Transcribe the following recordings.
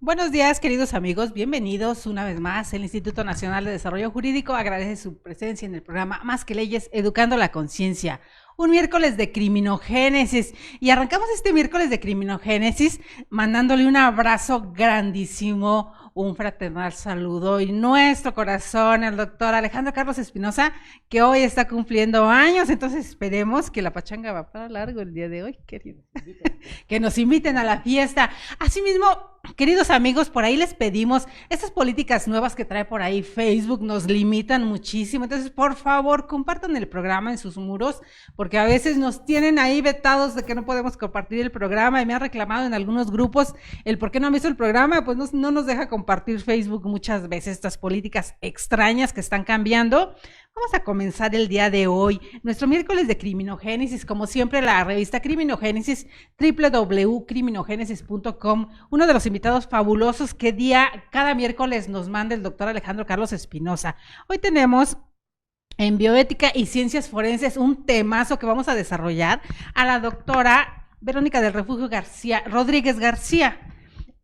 Buenos días, queridos amigos. Bienvenidos una vez más. El Instituto Nacional de Desarrollo Jurídico agradece su presencia en el programa Más que Leyes, Educando la Conciencia. Un miércoles de criminogénesis. Y arrancamos este miércoles de criminogénesis mandándole un abrazo grandísimo, un fraternal saludo y nuestro corazón al doctor Alejandro Carlos Espinosa, que hoy está cumpliendo años. Entonces esperemos que la pachanga va para largo el día de hoy, queridos. Que nos inviten a la fiesta. Asimismo, queridos amigos, por ahí les pedimos, estas políticas nuevas que trae por ahí Facebook nos limitan muchísimo, entonces por favor compartan el programa en sus muros, porque a veces nos tienen ahí vetados de que no podemos compartir el programa y me han reclamado en algunos grupos el por qué no han visto el programa, pues no nos deja compartir Facebook muchas veces estas políticas extrañas que están cambiando. Vamos a comenzar el día de hoy, nuestro miércoles de criminogénesis, como siempre la revista Criminogénesis, www.criminogénesis.com, uno de los invitados fabulosos que cada miércoles nos manda el doctor Alejandro Carlos Espinosa. Hoy tenemos en bioética y ciencias forenses un temazo que vamos a desarrollar a la doctora Verónica del Refugio Rodríguez García.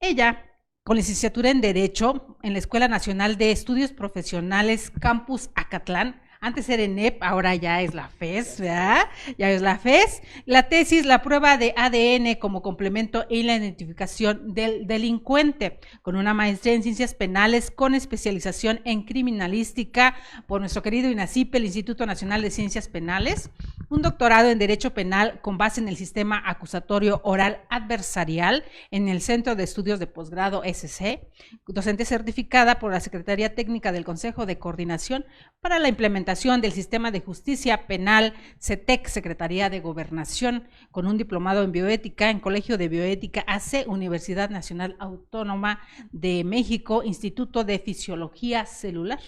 Ella, con licenciatura en Derecho en la Escuela Nacional de Estudios Profesionales Campus Acatlán, antes era ENEP, ahora ya es la FES, ¿verdad? Ya es la FES. La tesis, la prueba de ADN como complemento en la identificación del delincuente, con una maestría en ciencias penales con especialización en criminalística por nuestro querido INACIP, el Instituto Nacional de Ciencias Penales, un doctorado en Derecho Penal con base en el sistema acusatorio oral adversarial en el Centro de Estudios de Posgrado SC, docente certificada por la Secretaría Técnica del Consejo de Coordinación para la implementación del Sistema de Justicia Penal, CETEC, Secretaría de Gobernación, con un diplomado en bioética en Colegio de Bioética AC, Universidad Nacional Autónoma de México, Instituto de Fisiología Celular.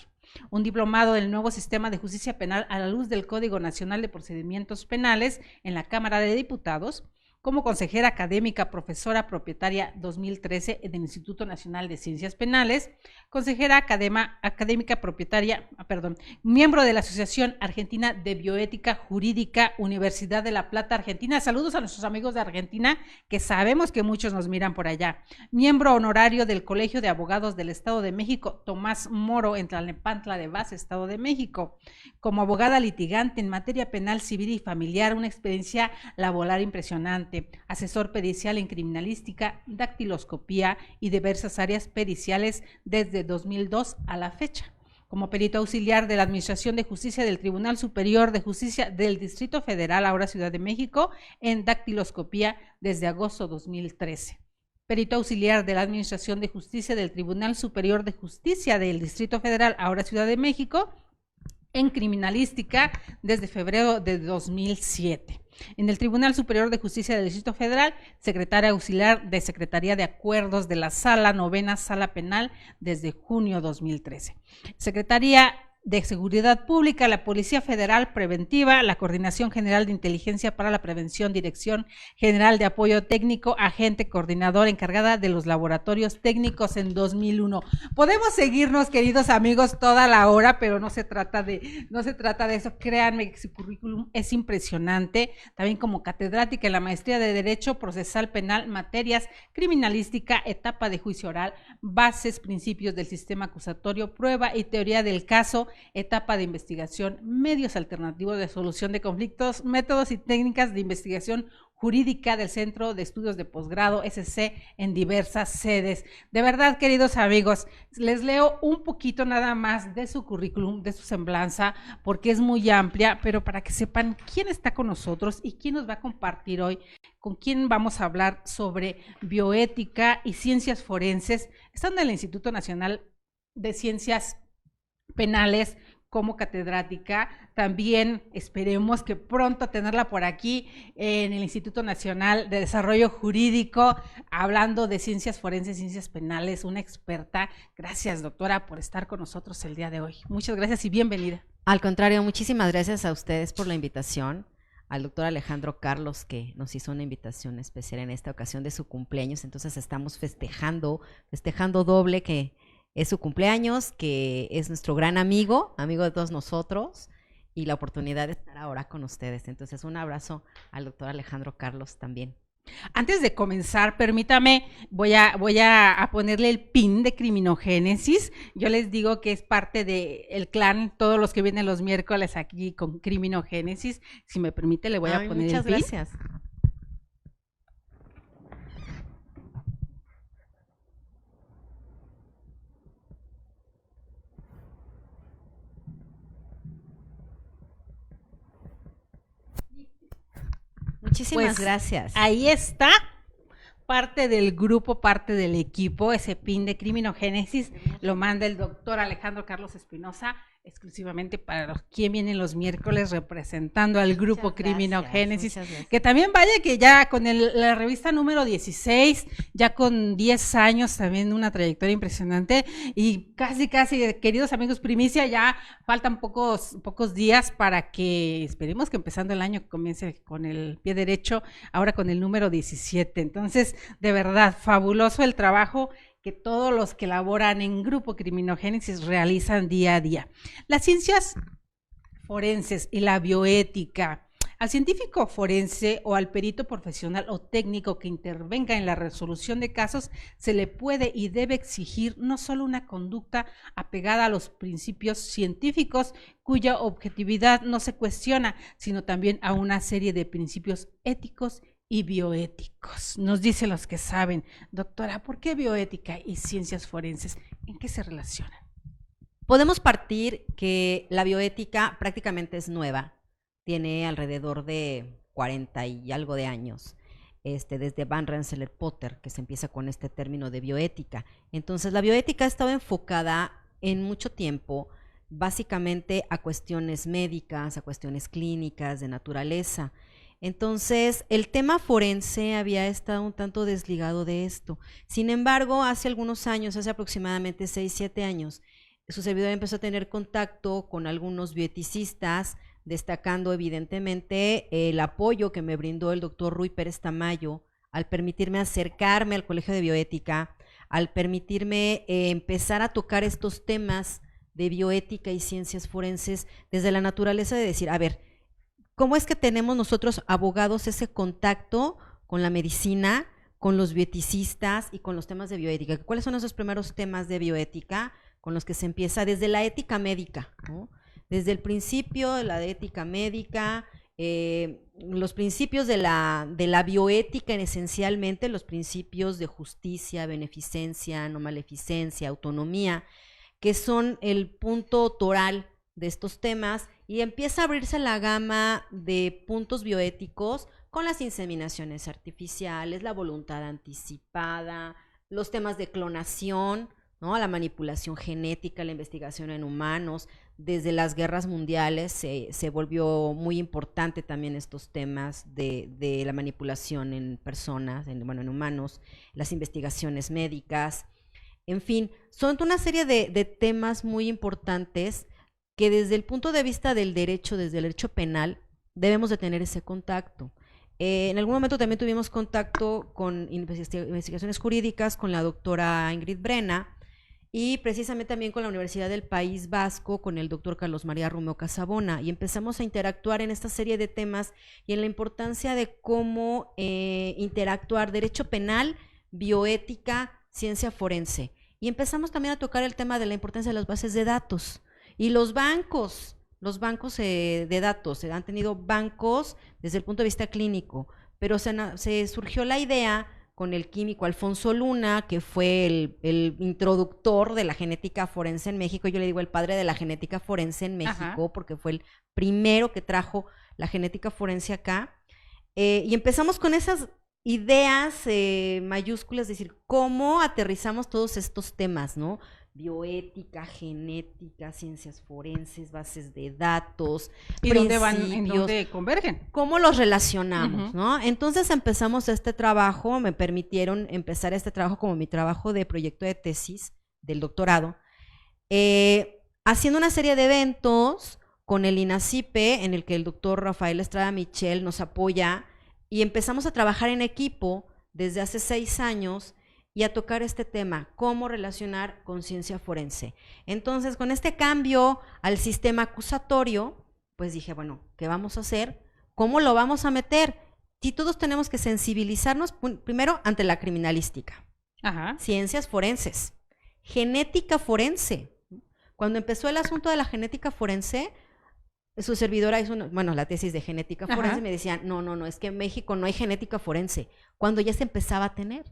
Un diplomado en el nuevo sistema de justicia penal a la luz del Código Nacional de Procedimientos Penales en la Cámara de Diputados, como consejera académica, profesora propietaria 2013 del Instituto Nacional de Ciencias Penales, consejera académica propietaria, miembro de la Asociación Argentina de Bioética Jurídica, Universidad de La Plata, Argentina. Saludos a nuestros amigos de Argentina, que sabemos que muchos nos miran por allá. Miembro honorario del Colegio de Abogados del Estado de México, Tomás Moro, en Tlalnepantla de Vaz, Estado de México. Como abogada litigante en materia penal, civil y familiar, una experiencia laboral impresionante. Asesor pericial en criminalística, dactiloscopía y diversas áreas periciales desde 2002 a la fecha. Como perito auxiliar de la Administración de Justicia del Tribunal Superior de Justicia del Distrito Federal, ahora Ciudad de México, en dactiloscopía desde agosto 2013. Perito auxiliar de la Administración de Justicia del Tribunal Superior de Justicia del Distrito Federal, ahora Ciudad de México, en criminalística desde febrero de 2007. En el Tribunal Superior de Justicia del Distrito Federal, secretaria auxiliar de Secretaría de Acuerdos de la Sala Novena Sala Penal desde junio 2013. Secretaría de Seguridad Pública, la Policía Federal Preventiva, la Coordinación General de Inteligencia para la Prevención, Dirección General de Apoyo Técnico, agente coordinador encargada de los laboratorios técnicos en 2001. Podemos seguirnos, queridos amigos, toda la hora, pero no se trata de eso. Créanme que su currículum es impresionante. También como catedrática en la Maestría de Derecho Procesal Penal, materias criminalística, etapa de juicio oral, bases, principios del sistema acusatorio, prueba y teoría del caso, etapa de investigación, medios alternativos de solución de conflictos, métodos y técnicas de investigación jurídica del Centro de Estudios de Posgrado SC en diversas sedes. De verdad, queridos amigos, les leo un poquito nada más de su currículum, de su semblanza, porque es muy amplia, pero para que sepan quién está con nosotros y quién nos va a compartir hoy, con quién vamos a hablar sobre bioética y ciencias forenses, estando en el Instituto Nacional de Ciencias Penales como catedrática. También esperemos que pronto tenerla por aquí en el Instituto Nacional de Desarrollo Jurídico, hablando de ciencias forenses, ciencias penales, una experta. Gracias, doctora, por estar con nosotros el día de hoy. Muchas gracias y bienvenida. Al contrario, muchísimas gracias a ustedes por la invitación, al doctor Alejandro Carlos, que nos hizo una invitación especial en esta ocasión de su cumpleaños. Entonces estamos festejando doble, que es su cumpleaños, que es nuestro gran amigo de todos nosotros, y la oportunidad de estar ahora con ustedes. Entonces un abrazo al doctor Alejandro Carlos también. Antes de comenzar, permítame, a ponerle el pin de criminogénesis. Yo les digo que es parte del clan, todos los que vienen los miércoles aquí con criminogénesis. Si me permite, le voy a poner el pin. Muchas gracias. Muchísimas Pues, gracias. Ahí está, parte del grupo, parte del equipo, ese pin de criminogénesis lo manda el doctor Alejandro Carlos Espinosa, exclusivamente para los quien vienen los miércoles representando al grupo criminogénesis, que también vaya que ya con la revista número 16, ya con 10 años, también una trayectoria impresionante, y casi, queridos amigos primicia, ya faltan pocos días para que, esperemos que empezando el año comience con el pie derecho, ahora con el número 17, entonces, de verdad, fabuloso el trabajo que todos los que laboran en Grupo Criminogénesis realizan día a día. Las ciencias forenses y la bioética. Al científico forense o al perito profesional o técnico que intervenga en la resolución de casos se le puede y debe exigir no solo una conducta apegada a los principios científicos cuya objetividad no se cuestiona, sino también a una serie de principios éticos y bioéticos. Nos dicen los que saben. Doctora, ¿por qué bioética y ciencias forenses? ¿En qué se relacionan? Podemos partir que la bioética prácticamente es nueva, tiene alrededor de 40 y algo de años, desde Van Rensselaer-Potter, que se empieza con este término de bioética. Entonces, la bioética ha estado enfocada en mucho tiempo básicamente a cuestiones médicas, a cuestiones clínicas, de naturaleza. Entonces, el tema forense había estado un tanto desligado de esto. Sin embargo, hace algunos años, hace aproximadamente 6, 7 años, su servidor empezó a tener contacto con algunos bioeticistas, destacando evidentemente el apoyo que me brindó el doctor Rui Pérez Tamayo al permitirme acercarme al Colegio de Bioética, al permitirme empezar a tocar estos temas de bioética y ciencias forenses desde la naturaleza de decir, a ver, ¿cómo es que tenemos nosotros abogados ese contacto con la medicina, con los bioeticistas y con los temas de bioética? ¿Cuáles son esos primeros temas de bioética con los que se empieza desde la ética médica, ¿no? Desde el principio de la ética médica, los principios de la bioética esencialmente, los principios de justicia, beneficencia, no maleficencia, autonomía, que son el punto toral de estos temas, y empieza a abrirse la gama de puntos bioéticos con las inseminaciones artificiales, la voluntad anticipada, los temas de clonación, ¿no? La manipulación genética, la investigación en humanos. Desde las guerras mundiales se volvió muy importante también estos temas de la manipulación en personas, en humanos, las investigaciones médicas, en fin, son una serie de temas muy importantes que desde el punto de vista del derecho, desde el derecho penal, debemos de tener ese contacto. En algún momento también tuvimos contacto con investigaciones jurídicas con la doctora Ingrid Brena y precisamente también con la Universidad del País Vasco, con el doctor Carlos María Romeo Casabona, y empezamos a interactuar en esta serie de temas y en la importancia de cómo interactuar derecho penal, bioética, ciencia forense. Y empezamos también a tocar el tema de la importancia de las bases de datos. Y los bancos de datos, se han tenido bancos desde el punto de vista clínico, pero se surgió la idea con el químico Alfonso Luna, que fue el introductor de la genética forense en México. Yo le digo el padre de la genética forense en México, ajá, porque fue el primero que trajo la genética forense acá. Y empezamos con esas ideas mayúsculas, es decir, cómo aterrizamos todos estos temas, ¿no? Bioética, genética, ciencias forenses, bases de datos, ¿y dónde van, en dónde convergen? ¿Cómo los relacionamos, ¿no? Entonces empezamos este trabajo, me permitieron empezar este trabajo como mi trabajo de proyecto de tesis del doctorado, haciendo una serie de eventos con el INACIPE, en el que el doctor Rafael Estrada Michel nos apoya, y empezamos a trabajar en equipo desde hace 6 años y a tocar este tema, cómo relacionar con ciencia forense. Entonces, con este cambio al sistema acusatorio, pues dije, bueno, ¿qué vamos a hacer? ¿Cómo lo vamos a meter? sí todos tenemos que sensibilizarnos primero ante la criminalística, Ajá. ciencias forenses, genética forense. Cuando empezó el asunto de la genética forense, su servidora hizo la tesis de genética forense. Ajá. Y me decían, no, es que en México no hay genética forense, cuando ya se empezaba a tener.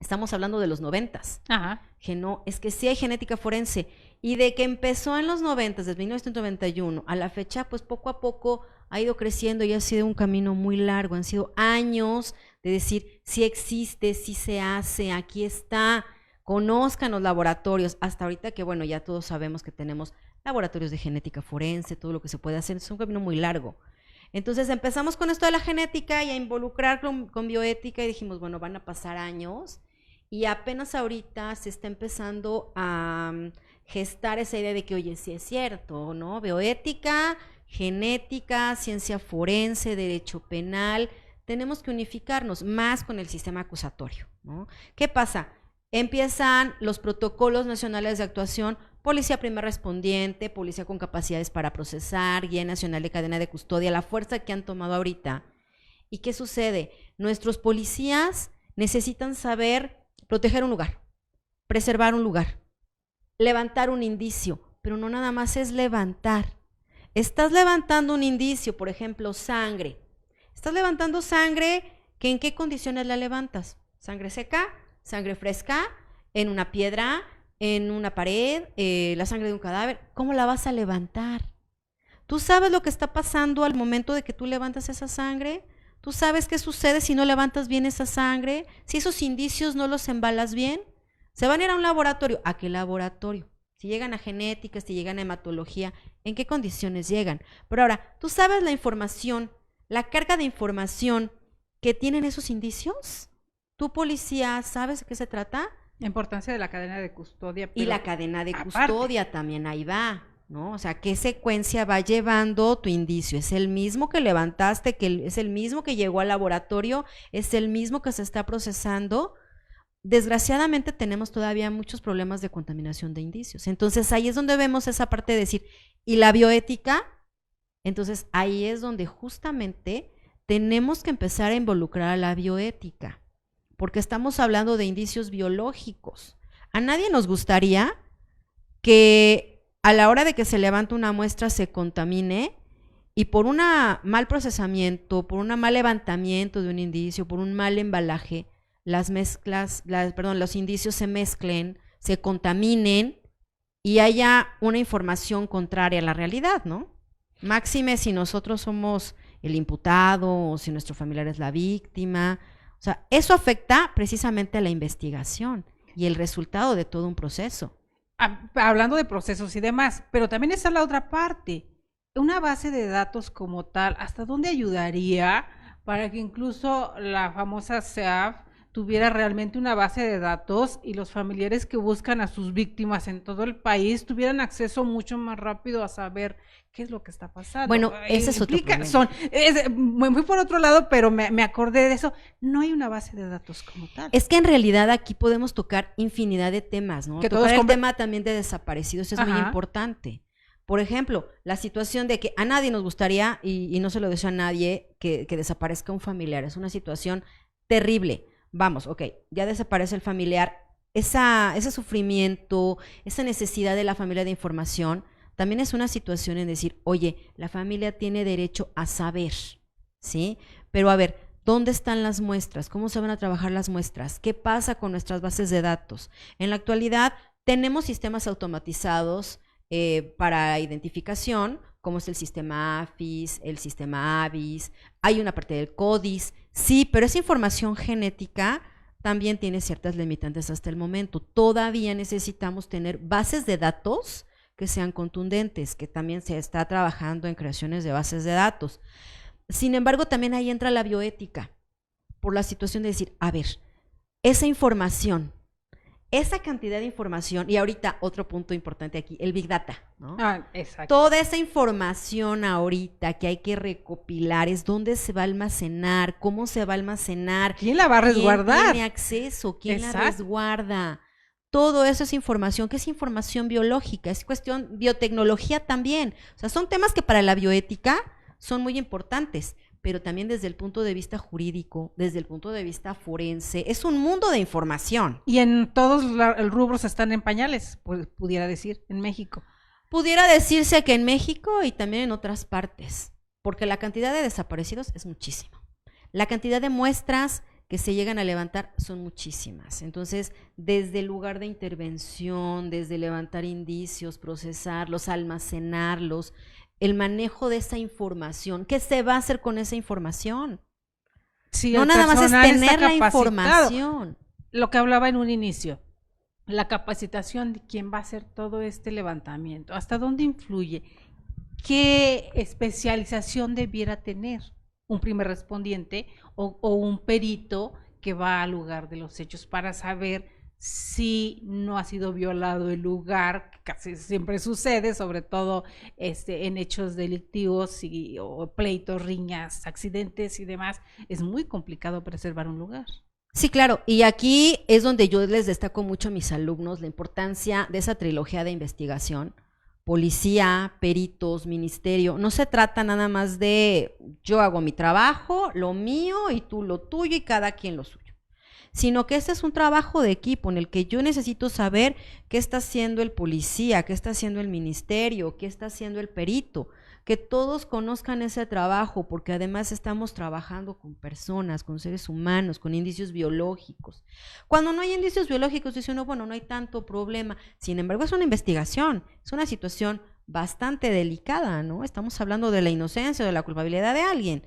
Estamos hablando de los 90s. Ajá. Que no, es que sí hay genética forense. Y de que empezó en los 90s, desde 1991, a la fecha, pues poco a poco ha ido creciendo y ha sido un camino muy largo. Han sido años de decir, sí existe, sí se hace, aquí está, conozcan los laboratorios. Hasta ahorita que, bueno, ya todos sabemos que tenemos laboratorios de genética forense, todo lo que se puede hacer. Es un camino muy largo. Entonces empezamos con esto de la genética y a involucrar con bioética y dijimos, bueno, van a pasar años. Y apenas ahorita se está empezando a gestar esa idea de que, oye, sí es cierto, ¿no? Bioética, genética, ciencia forense, derecho penal, tenemos que unificarnos más con el sistema acusatorio, ¿no? ¿Qué pasa? Empiezan los protocolos nacionales de actuación, policía primer respondiente, policía con capacidades para procesar, guía nacional de cadena de custodia, la fuerza que han tomado ahorita. ¿Y qué sucede? Nuestros policías necesitan saber proteger un lugar, preservar un lugar, levantar un indicio, pero no nada más es levantar. Estás levantando un indicio, por ejemplo, sangre. Estás levantando sangre, ¿que en qué condiciones la levantas? ¿Sangre seca? ¿Sangre fresca? ¿En una piedra? ¿En una pared? ¿La sangre de un cadáver? ¿Cómo la vas a levantar? ¿Tú sabes lo que está pasando al momento de que tú levantas esa sangre? ¿Tú sabes qué sucede si no levantas bien esa sangre? Si esos indicios no los embalas bien, se van a ir a un laboratorio. ¿A qué laboratorio? Si llegan a genética, si llegan a hematología, ¿en qué condiciones llegan? Pero ahora, ¿tú sabes la información, la carga de información que tienen esos indicios? ¿Tú, policía, sabes de qué se trata? La importancia de la cadena de custodia. Y la cadena de custodia también ahí va, ¿no? O sea, ¿qué secuencia va llevando tu indicio? ¿Es el mismo que levantaste, que es el mismo que llegó al laboratorio, es el mismo que se está procesando? Desgraciadamente tenemos todavía muchos problemas de contaminación de indicios. Entonces ahí es donde vemos esa parte de decir, ¿y la bioética? Entonces ahí es donde justamente tenemos que empezar a involucrar a la bioética, porque estamos hablando de indicios biológicos. A nadie nos gustaría que a la hora de que se levanta una muestra se contamine y por un mal procesamiento, por un mal levantamiento de un indicio, por un mal embalaje, los indicios se mezclen, se contaminen y haya una información contraria a la realidad, ¿no? Máxime si nosotros somos el imputado o si nuestro familiar es la víctima. O sea, eso afecta precisamente a la investigación y el resultado de todo un proceso. Hablando de procesos y demás, pero también está la otra parte. Una base de datos como tal, ¿hasta dónde ayudaría para que incluso la famosa CEAF tuviera realmente una base de datos y los familiares que buscan a sus víctimas en todo el país tuvieran acceso mucho más rápido a saber qué es lo que está pasando? Bueno, ese es otro problema. Me fui por otro lado, pero me acordé de eso. No hay una base de datos como tal. Es que en realidad aquí podemos tocar infinidad de temas, ¿no? Tocar el tema también de desaparecidos es muy importante. Por ejemplo, la situación de que a nadie nos gustaría, y no se lo deseo a nadie, que desaparezca un familiar. Es una situación terrible. Vamos, ok, ya desaparece el familiar, ese sufrimiento, esa necesidad de la familia de información, también es una situación en decir, oye, la familia tiene derecho a saber, ¿sí? Pero a ver, ¿dónde están las muestras? ¿Cómo se van a trabajar las muestras? ¿Qué pasa con nuestras bases de datos? En la actualidad tenemos sistemas automatizados para identificación, como es el sistema AFIS, el sistema AVIS, hay una parte del CODIS, sí, pero esa información genética también tiene ciertas limitantes hasta el momento. Todavía necesitamos tener bases de datos que sean contundentes, que también se está trabajando en creaciones de bases de datos. Sin embargo, también ahí entra la bioética, por la situación de decir, a ver, esa información, esa cantidad de información, y ahorita otro punto importante aquí, el Big Data, ¿no? Exacto. Toda esa información ahorita que hay que recopilar es dónde se va a almacenar, cómo se va a almacenar. ¿Quién la va a resguardar? ¿Quién tiene acceso? ¿Quién la resguarda? Todo eso es información, que es información biológica, es cuestión biotecnología también. O sea, son temas que para la bioética son muy importantes, pero también desde el punto de vista jurídico, desde el punto de vista forense. Es un mundo de información. Y en todos los rubros están en pañales, pues, pudiera decir, en México. Pudiera decirse que en México y también en otras partes, porque la cantidad de desaparecidos es muchísima. La cantidad de muestras que se llegan a levantar son muchísimas. Entonces, desde el lugar de intervención, desde levantar indicios, procesarlos, almacenarlos, el manejo de esa información, ¿qué se va a hacer con esa información? Sí, no el nada más es personal está tener la capacitado. información. Lo que hablaba en un inicio, la capacitación de quién va a hacer todo este levantamiento, hasta dónde influye, qué especialización debiera tener un primer respondiente o un perito que va al lugar de los hechos para saber si no ha sido violado el lugar, que casi siempre sucede, sobre todo en hechos delictivos o pleitos, riñas, accidentes y demás. Es muy complicado preservar un lugar. Sí, claro, y aquí es donde yo les destaco mucho a mis alumnos la importancia de esa trilogía de investigación: policía, peritos, ministerio. No se trata nada más de yo hago mi trabajo, lo mío, y tú lo tuyo, y cada quien lo suyo, sino que este es un trabajo de equipo en el que yo necesito saber qué está haciendo el policía, qué está haciendo el ministerio, qué está haciendo el perito, que todos conozcan ese trabajo, porque además estamos trabajando con personas, con seres humanos, con indicios biológicos. Cuando no hay indicios biológicos, dice uno, bueno, no hay tanto problema. Sin embargo, es una investigación, es una situación bastante delicada, ¿no? Estamos hablando de la inocencia o de la culpabilidad de alguien.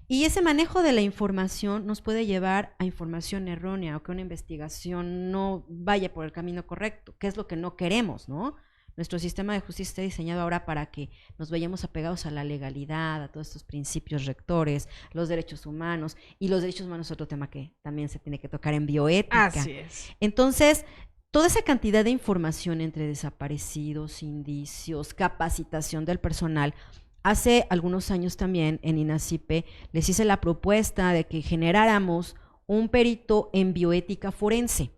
Y ese manejo de la información nos puede llevar a información errónea o que una investigación no vaya por el camino correcto, que es lo que no queremos, ¿no? Nuestro sistema de justicia está diseñado ahora para que nos vayamos apegados a la legalidad, a todos estos principios rectores, los derechos humanos, y los derechos humanos es otro tema que también se tiene que tocar en bioética. Así es. Entonces, toda esa cantidad de información entre desaparecidos, indicios, capacitación del personal. Hace algunos años también en INACIPE les hice la propuesta de que generáramos un perito en bioética forense.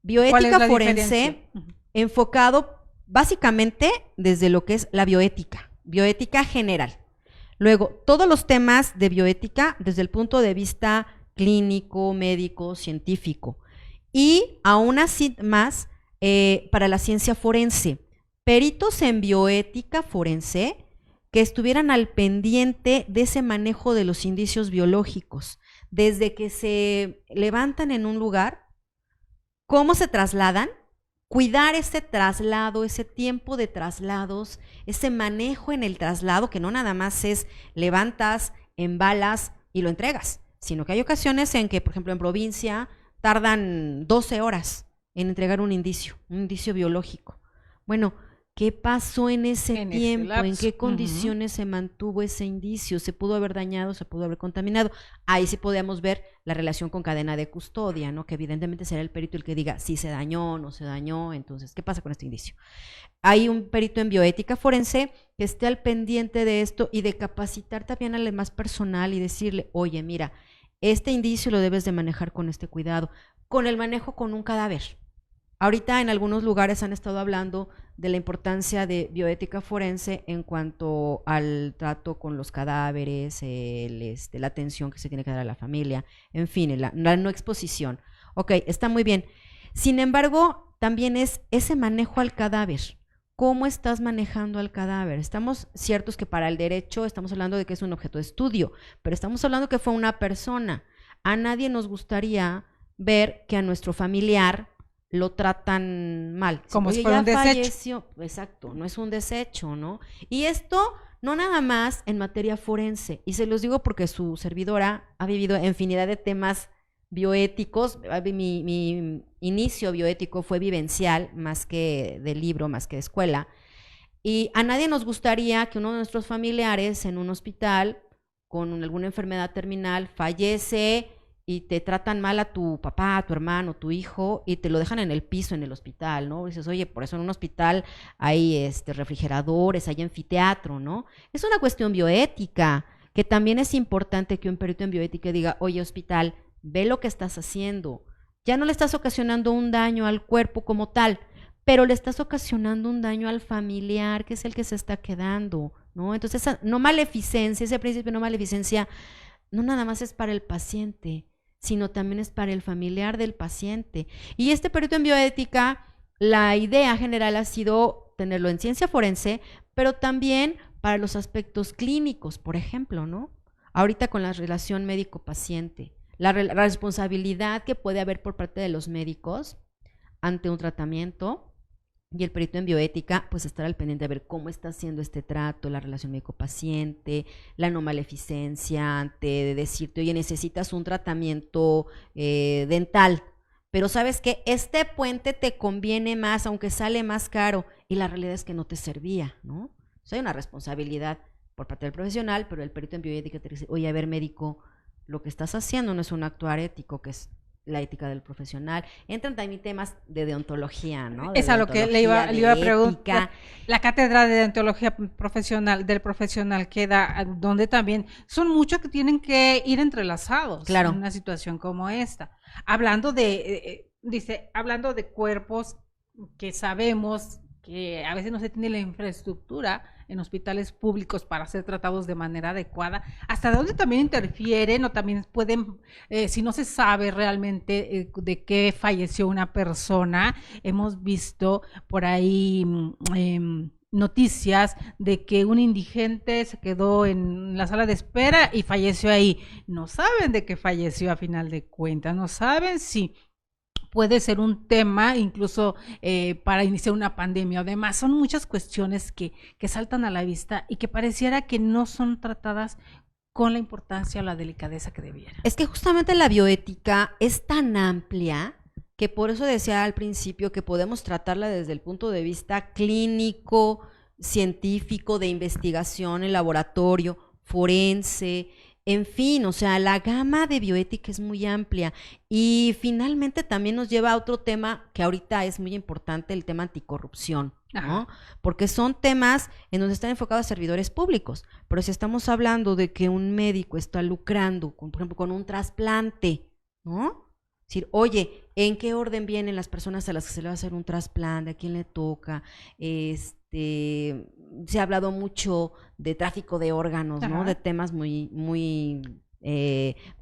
Bioética forense enfocado básicamente desde lo que es la bioética general. Luego, todos los temas de bioética desde el punto de vista clínico, médico, científico. Y aún así más para la ciencia forense, peritos en bioética forense que estuvieran al pendiente de ese manejo de los indicios biológicos, desde que se levantan en un lugar, cómo se trasladan, cuidar ese traslado, ese tiempo de traslados, ese manejo en el traslado, que no nada más es levantas, embalas y lo entregas, sino que hay ocasiones en que, por ejemplo, en provincia tardan 12 horas en entregar un indicio biológico. Bueno, ¿qué pasó en ese tiempo? ¿En qué condiciones se mantuvo ese indicio? ¿Se pudo haber dañado? ¿Se pudo haber contaminado? Ahí sí podíamos ver la relación con cadena de custodia, ¿no? Que evidentemente será el perito el que diga si se dañó, no se dañó. Entonces, ¿qué pasa con este indicio? Hay un perito en bioética forense que esté al pendiente de esto y de capacitar también al más personal y decirle, oye, mira, este indicio lo debes de manejar con este cuidado, con el manejo con un cadáver. Ahorita en algunos lugares han estado hablando de la importancia de bioética forense en cuanto al trato con los cadáveres, la atención que se tiene que dar a la familia, en fin, la no exposición. Ok, está muy bien. Sin embargo, también es ese manejo al cadáver. ¿Cómo estás manejando al cadáver? Estamos ciertos que para el derecho estamos hablando de que es un objeto de estudio, pero estamos hablando que fue una persona. A nadie nos gustaría ver que a nuestro familiar lo tratan mal. Como si fuera un desecho. Falleció. Exacto, no es un desecho, ¿no? Y esto no nada más en materia forense, y se los digo porque su servidora ha vivido infinidad de temas bioéticos. Mi inicio bioético fue vivencial, más que de libro, más que de escuela, y a nadie nos gustaría que uno de nuestros familiares en un hospital con alguna enfermedad terminal fallece y te tratan mal a tu papá, a tu hermano, tu hijo, y te lo dejan en el piso en el hospital, ¿no? Y dices, oye, por eso en un hospital hay refrigeradores, hay anfiteatro, ¿no? Es una cuestión bioética, que también es importante que un perito en bioética diga, oye, hospital, ve lo que estás haciendo. Ya no le estás ocasionando un daño al cuerpo como tal, pero le estás ocasionando un daño al familiar, que es el que se está quedando. ¿no? Entonces, esa no maleficencia, ese principio de no maleficencia, no nada más es para el paciente, sino también es para el familiar del paciente. Y este perito en bioética, la idea general ha sido tenerlo en ciencia forense, pero también para los aspectos clínicos, por ejemplo, ¿no? Ahorita con la relación médico-paciente, la responsabilidad que puede haber por parte de los médicos ante un tratamiento, y el perito en bioética, pues estar al pendiente de ver cómo está haciendo este trato, la relación médico-paciente, la no maleficencia, ante decirte, oye, necesitas un tratamiento dental, pero sabes que este puente te conviene más, aunque sale más caro, y la realidad es que no te servía, ¿no? O sea, hay una responsabilidad por parte del profesional, pero el perito en bioética te dice, oye, a ver, médico, lo que estás haciendo no es un actuar ético, que es la ética del profesional. Entran también temas de deontología, ¿no? Es a lo que le iba a preguntar. La cátedra de deontología profesional, del profesional queda, donde también son muchos que tienen que ir entrelazados, claro, en una situación como esta. Hablando de, hablando de cuerpos que sabemos que a veces no se tiene la infraestructura en hospitales públicos para ser tratados de manera adecuada, hasta dónde también interfieren o también pueden, si no se sabe realmente de qué falleció una persona, hemos visto por ahí noticias de que un indigente se quedó en la sala de espera y falleció ahí. No saben de qué falleció a final de cuentas, no saben si puede ser un tema incluso para iniciar una pandemia o demás. Son muchas cuestiones que saltan a la vista y que pareciera que no son tratadas con la importancia o la delicadeza que debiera. Es que justamente la bioética es tan amplia que por eso decía al principio que podemos tratarla desde el punto de vista clínico, científico, de investigación en laboratorio, forense, en fin, o sea, la gama de bioética es muy amplia y finalmente también nos lleva a otro tema que ahorita es muy importante, el tema anticorrupción, ¿no? Porque son temas en donde están enfocados servidores públicos, pero si estamos hablando de que un médico está lucrando, por ejemplo, con un trasplante, ¿no? Es decir, oye, ¿en qué orden vienen las personas a las que se le va a hacer un trasplante? ¿A quién le toca? Se ha hablado mucho de tráfico de órganos, ¿no? De temas muy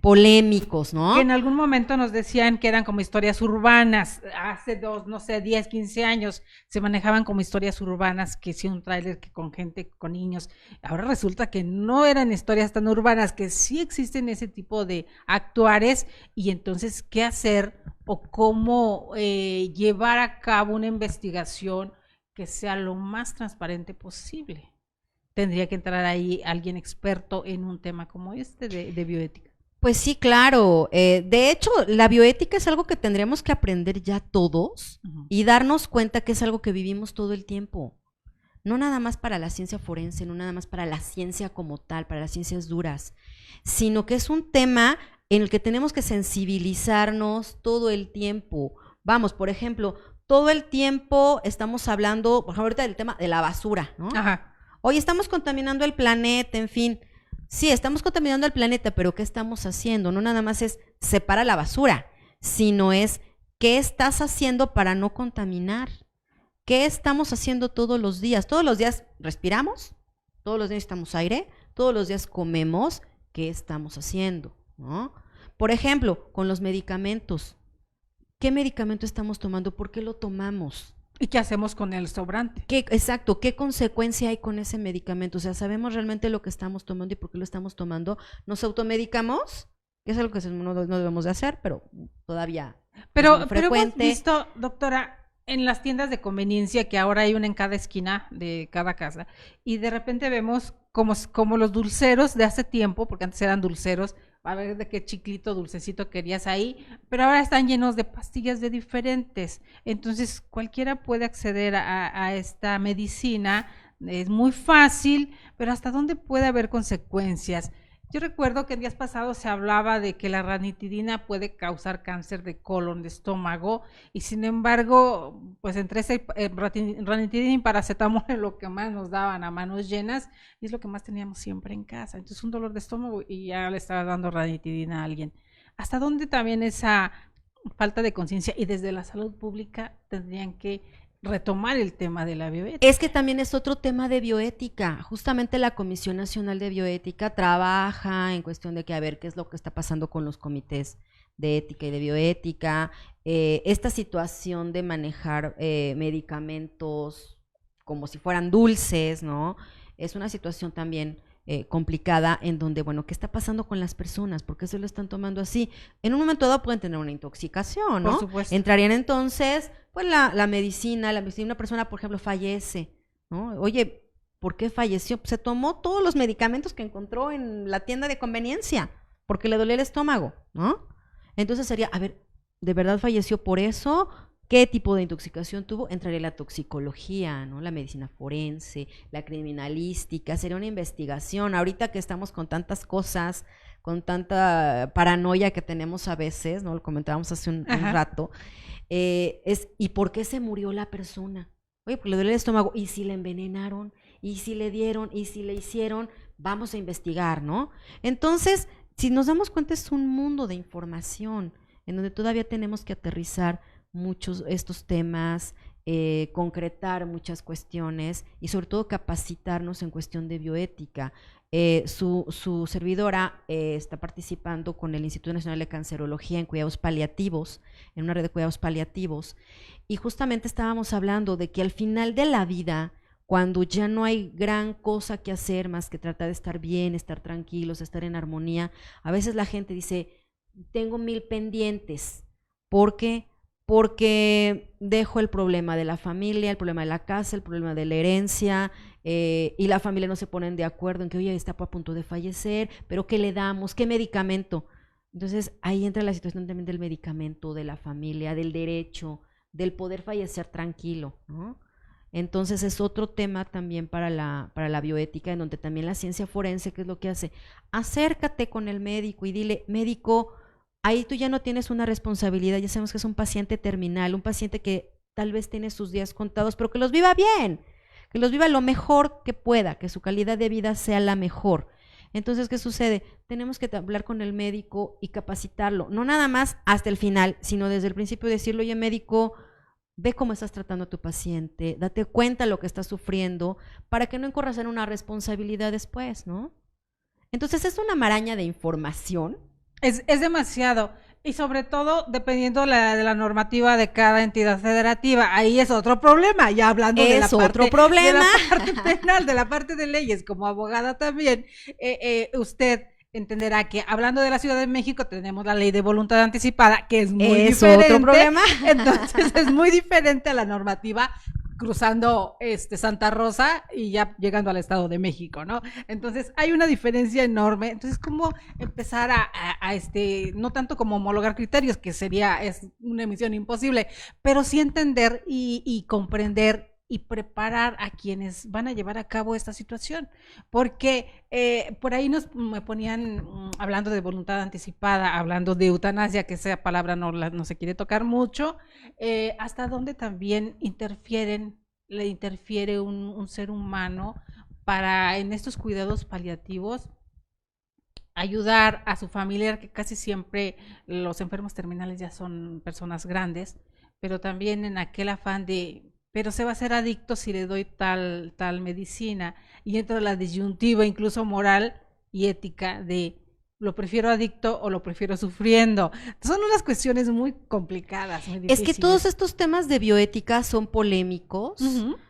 polémicos, ¿no? Que en algún momento nos decían que eran como historias urbanas, hace 10, 15 años se manejaban como historias urbanas, que sí un tráiler que con gente, con niños, ahora resulta que no eran historias tan urbanas, que sí existen ese tipo de actuares, y entonces, ¿qué hacer o cómo llevar a cabo una investigación que sea lo más transparente posible? Tendría que entrar ahí alguien experto en un tema como este de bioética. Pues sí, claro. De hecho, la bioética es algo que tendríamos que aprender ya todos y darnos cuenta que es algo que vivimos todo el tiempo. No nada más para la ciencia forense, no nada más para la ciencia como tal, para las ciencias duras, sino que es un tema en el que tenemos que sensibilizarnos todo el tiempo. Vamos, por ejemplo, todo el tiempo estamos hablando, por ejemplo, ahorita del tema de la basura, ¿no? Hoy estamos contaminando el planeta, en fin. Sí, estamos contaminando el planeta, pero ¿qué estamos haciendo? No nada más es separar la basura, sino es ¿qué estás haciendo para no contaminar? ¿Qué estamos haciendo todos los días? Todos los días respiramos, todos los días necesitamos aire, todos los días comemos. ¿Qué estamos haciendo? ¿No? Por ejemplo, con los medicamentos. ¿Qué medicamento estamos tomando? ¿Por qué lo tomamos? ¿Y qué hacemos con el sobrante? Exacto, ¿qué consecuencia hay con ese medicamento? O sea, ¿sabemos realmente lo que estamos tomando y por qué lo estamos tomando? ¿Nos automedicamos? Que es algo que no debemos de hacer, pero todavía es muy frecuente. Pero hemos visto, doctora, en las tiendas de conveniencia, que ahora hay una en cada esquina de cada casa, y de repente vemos como los dulceros de hace tiempo, porque antes eran dulceros, a ver de qué chiclito, dulcecito querías ahí, pero ahora están llenos de pastillas de diferentes. Entonces, cualquiera puede acceder a esta medicina, es muy fácil, pero ¿hasta dónde puede haber consecuencias? Yo recuerdo que en días pasados se hablaba de que la ranitidina puede causar cáncer de colon, de estómago, y sin embargo, pues entre ese ranitidina y paracetamol es lo que más nos daban a manos llenas, y es lo que más teníamos siempre en casa. Entonces un dolor de estómago y ya le estaba dando ranitidina a alguien. ¿Hasta dónde también esa falta de conciencia y desde la salud pública tendrían que retomar el tema de la bioética. Es que también es otro tema de bioética. Justamente la Comisión Nacional de Bioética trabaja en cuestión de que a ver qué es lo que está pasando con los comités de ética y de bioética, esta situación de manejar medicamentos como si fueran dulces, ¿no? Es una situación también complicada en donde, bueno, ¿qué está pasando con las personas? ¿Por qué se lo están tomando así? En un momento dado pueden tener una intoxicación, ¿no? Por supuesto. Entrarían entonces, pues la medicina, una persona, por ejemplo, fallece, ¿no? Oye, ¿por qué falleció? Pues se tomó todos los medicamentos que encontró en la tienda de conveniencia, porque le dolía el estómago, ¿no? Entonces sería, a ver, ¿de verdad falleció por eso? ¿Qué tipo de intoxicación tuvo? Entraría la toxicología, ¿no? La medicina forense, la criminalística, sería una investigación. Ahorita que estamos con tantas cosas, con tanta paranoia que tenemos a veces, ¿no? Lo comentábamos hace un rato, ¿y por qué se murió la persona? Oye, pues le duele el estómago, ¿y si le envenenaron? ¿Y si le dieron? ¿Y si le hicieron? Vamos a investigar, ¿no? Entonces, si nos damos cuenta, es un mundo de información en donde todavía tenemos que aterrizar muchos estos temas, concretar muchas cuestiones y sobre todo capacitarnos en cuestión de bioética. Su servidora está participando con el Instituto Nacional de Cancerología en cuidados paliativos, en una red de cuidados paliativos, y justamente estábamos hablando de que al final de la vida, cuando ya no hay gran cosa que hacer más que tratar de estar bien, estar tranquilos, estar en armonía, a veces la gente dice, tengo 1000 pendientes, ¿por qué? Porque dejo el problema de la familia, el problema de la casa, el problema de la herencia, y la familia no se ponen de acuerdo en que, oye, está a punto de fallecer, pero ¿qué le damos? ¿Qué medicamento? Entonces ahí entra la situación también del medicamento, de la familia, del derecho, del poder fallecer tranquilo, ¿no? Entonces es otro tema también para la bioética, en donde también la ciencia forense, ¿qué es lo que hace? Acércate con el médico y dile, médico, ahí tú ya no tienes una responsabilidad, ya sabemos que es un paciente terminal, un paciente que tal vez tiene sus días contados, pero que los viva bien, que los viva lo mejor que pueda, que su calidad de vida sea la mejor. Entonces, ¿qué sucede? Tenemos que hablar con el médico y capacitarlo, no nada más hasta el final, sino desde el principio decirle, oye, médico, ve cómo estás tratando a tu paciente, date cuenta de lo que está sufriendo, para que no incorras en una responsabilidad después, ¿no? Entonces, es una maraña de información. Es demasiado. Y sobre todo, dependiendo de la normativa de cada entidad federativa, ahí es otro problema, ya hablando de la otro problema. De la parte penal, de la parte de leyes, como abogada también, usted entenderá que hablando de la Ciudad de México tenemos la ley de voluntad anticipada, que es muy diferente. Otro problema. Entonces es muy diferente a la normativa cruzando Santa Rosa y ya llegando al Estado de México, ¿no? Entonces hay una diferencia enorme. Entonces, ¿cómo empezar a no tanto como homologar criterios, que es una misión imposible, pero sí entender y comprender y preparar a quienes van a llevar a cabo esta situación, porque por ahí me ponían hablando de voluntad anticipada, hablando de eutanasia, que esa palabra no se quiere tocar mucho, hasta dónde también le interfiere un ser humano para en estos cuidados paliativos ayudar a su familiar, que casi siempre los enfermos terminales ya son personas grandes, pero también en aquel afán de pero se va a hacer adicto si le doy tal medicina, y entra la disyuntiva incluso moral y ética de lo prefiero adicto o lo prefiero sufriendo. Son unas cuestiones muy complicadas, muy difíciles. Es que todos estos temas de bioética son polémicos,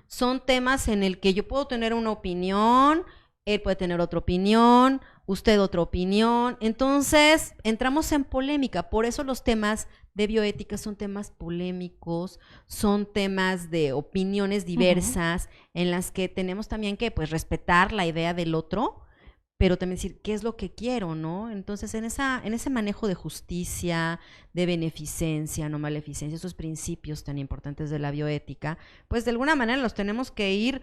son temas en el que yo puedo tener una opinión, él puede tener otra opinión, usted otra opinión, entonces entramos en polémica. Por eso los temas de bioética son temas polémicos, son temas de opiniones diversas, en las que tenemos también que pues respetar la idea del otro, pero también decir qué es lo que quiero, ¿no? Entonces en ese manejo de justicia, de beneficencia, no maleficencia, esos principios tan importantes de la bioética, pues de alguna manera los tenemos que ir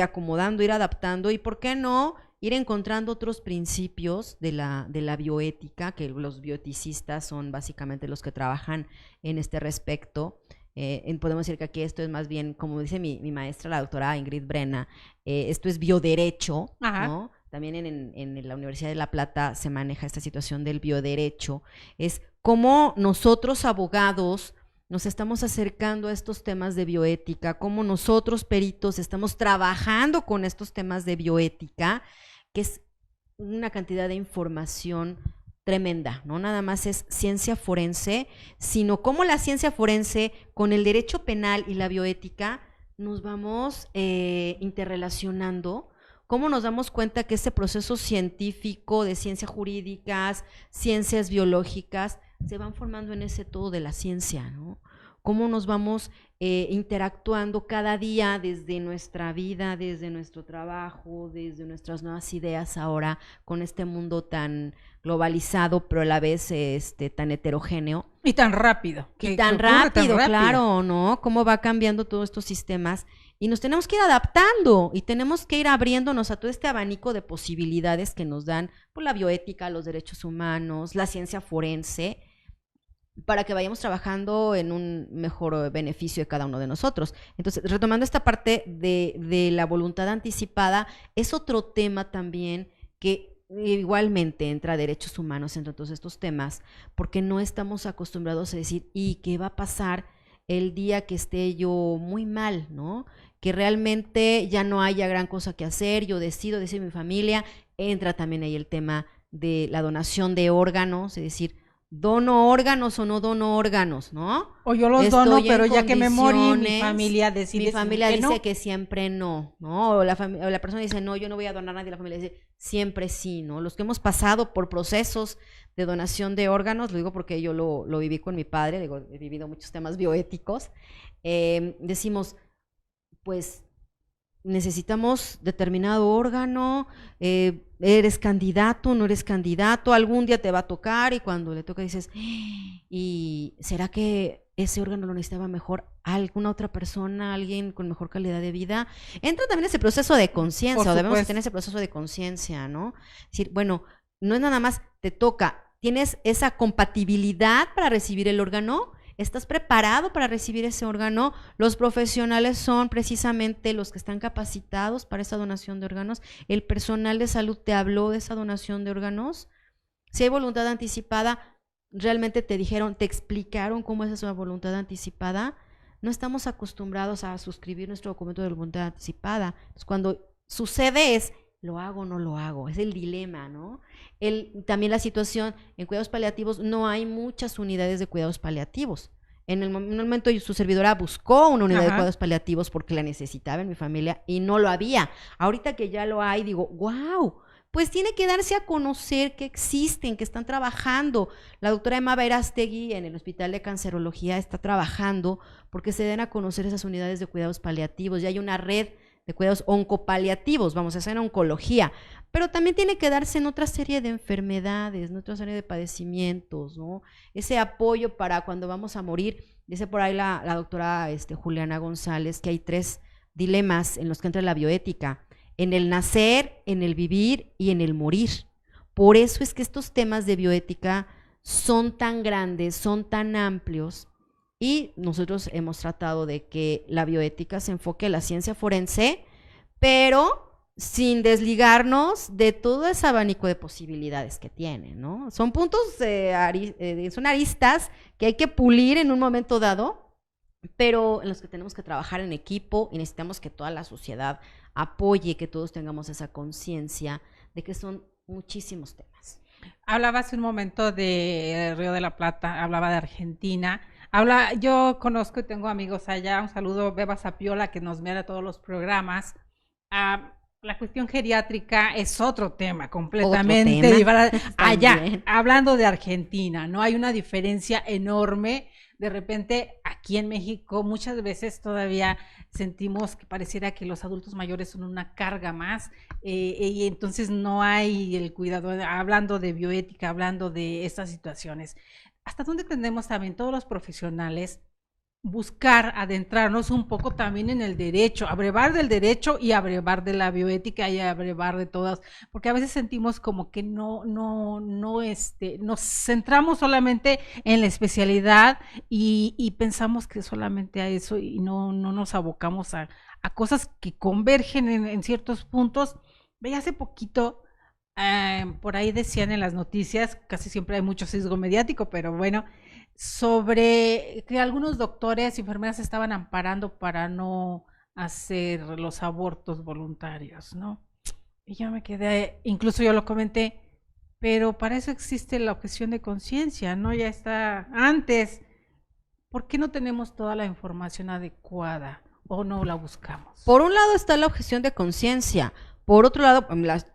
acomodando, ir adaptando, y por qué no ir encontrando otros principios de la bioética, que los bioeticistas son básicamente los que trabajan en este respecto. Podemos decir que aquí esto es más bien, como dice mi maestra, la doctora Ingrid Brenna, esto es bioderecho, ¿no? También en la Universidad de La Plata se maneja esta situación del bioderecho, es cómo nosotros abogados nos estamos acercando a estos temas de bioética, cómo nosotros peritos estamos trabajando con estos temas de bioética, que es una cantidad de información tremenda, no nada más es ciencia forense, sino cómo la ciencia forense con el derecho penal y la bioética nos vamos interrelacionando, cómo nos damos cuenta que este proceso científico de ciencias jurídicas, ciencias biológicas, se van formando en ese todo de la ciencia, ¿no? Cómo nos vamos interactuando cada día desde nuestra vida, desde nuestro trabajo, desde nuestras nuevas ideas ahora con este mundo tan globalizado, pero a la vez tan heterogéneo. Y tan rápido. Y tan rápido, claro, ¿no? Cómo va cambiando todos estos sistemas y nos tenemos que ir adaptando y tenemos que ir abriéndonos a todo este abanico de posibilidades que nos dan por la bioética, los derechos humanos, la ciencia forense, para que vayamos trabajando en un mejor beneficio de cada uno de nosotros. Entonces, retomando esta parte de la voluntad anticipada, es otro tema también que igualmente entra derechos humanos entre todos estos temas, porque no estamos acostumbrados a decir, ¿y qué va a pasar el día que esté yo muy mal, ¿no? Que realmente ya no haya gran cosa que hacer, yo decido decir mi familia, entra también ahí el tema de la donación de órganos, es decir, ¿dono órganos o no dono órganos, no? O yo los dono, pero ya que me morí, mi familia decide. Mi familia dice no. que siempre no, ¿no? O la persona dice, no, yo no voy a donar a nadie, la familia dice, siempre sí, ¿no? Los que hemos pasado por procesos de donación de órganos, lo digo porque yo lo viví con mi padre, digo, he vivido muchos temas bioéticos, decimos, pues, necesitamos determinado órgano, eres candidato, no eres candidato, algún día te va a tocar y cuando le toca dices, ¿y será que ese órgano lo necesitaba mejor alguna otra persona, alguien con mejor calidad de vida? Entra también ese proceso de conciencia, o debemos tener ese proceso de conciencia, ¿no? Es decir, bueno, no es nada más te toca, tienes esa compatibilidad para recibir el órgano, ¿estás preparado para recibir ese órgano? Los profesionales son precisamente los que están capacitados para esa donación de órganos. ¿El personal de salud te habló de esa donación de órganos? Si hay voluntad anticipada, ¿realmente te dijeron, te explicaron cómo es esa voluntad anticipada? No estamos acostumbrados a suscribir nuestro documento de voluntad anticipada. Entonces, cuando sucede es, ¿lo hago o no lo hago? Es el dilema, ¿no? También la situación en cuidados paliativos, no hay muchas unidades de cuidados paliativos. En el momento su servidora buscó una unidad de cuidados paliativos porque la necesitaba en mi familia y no lo había. Ahorita que ya lo hay, digo, wow, pues tiene que darse a conocer que existen, que están trabajando. La doctora Emma Verástegui en el Hospital de Cancerología está trabajando porque se den a conocer esas unidades de cuidados paliativos. Ya hay una red de cuidados oncopaliativos, vamos a hacer oncología, pero también tiene que darse en otra serie de enfermedades, en otra serie de padecimientos, ¿no? Ese apoyo para cuando vamos a morir, dice por ahí la doctora Juliana González, que hay 3 dilemas en los que entra la bioética, en el nacer, en el vivir y en el morir. Por eso es que estos temas de bioética son tan grandes, son tan amplios, y nosotros hemos tratado de que la bioética se enfoque en la ciencia forense, pero sin desligarnos de todo ese abanico de posibilidades que tiene, ¿no? Son puntos, son aristas que hay que pulir en un momento dado, pero en los que tenemos que trabajar en equipo y necesitamos que toda la sociedad apoye, que todos tengamos esa conciencia de que son muchísimos temas. Hablaba hace un momento de Río de la Plata, hablaba de Argentina. Yo conozco y tengo amigos allá, un saludo, Beba Sapiola, que nos mira todos los programas. La cuestión geriátrica es otro tema completamente diferente. Allá, hablando de Argentina, ¿no? Hay una diferencia enorme. De repente, aquí en México, muchas veces todavía sentimos que pareciera que los adultos mayores son una carga más, y entonces no hay el cuidado, hablando de bioética, hablando de estas situaciones. ¿Hasta dónde tendemos también todos los profesionales buscar adentrarnos un poco también en el derecho, abrevar del derecho y abrevar de la bioética y abrevar de todas, porque a veces sentimos como que nos centramos solamente en la especialidad y pensamos que solamente a eso y no nos abocamos a cosas que convergen en ciertos puntos. Veía hace poquito, por ahí decían en las noticias, casi siempre hay mucho sesgo mediático, pero bueno, sobre que algunos doctores y enfermeras se estaban amparando para no hacer los abortos voluntarios, ¿no? Y yo me quedé, incluso yo lo comenté, pero para eso existe la objeción de conciencia, ¿no? Ya está antes. ¿Por qué no tenemos toda la información adecuada o no la buscamos? Por un lado está la objeción de conciencia, por otro lado,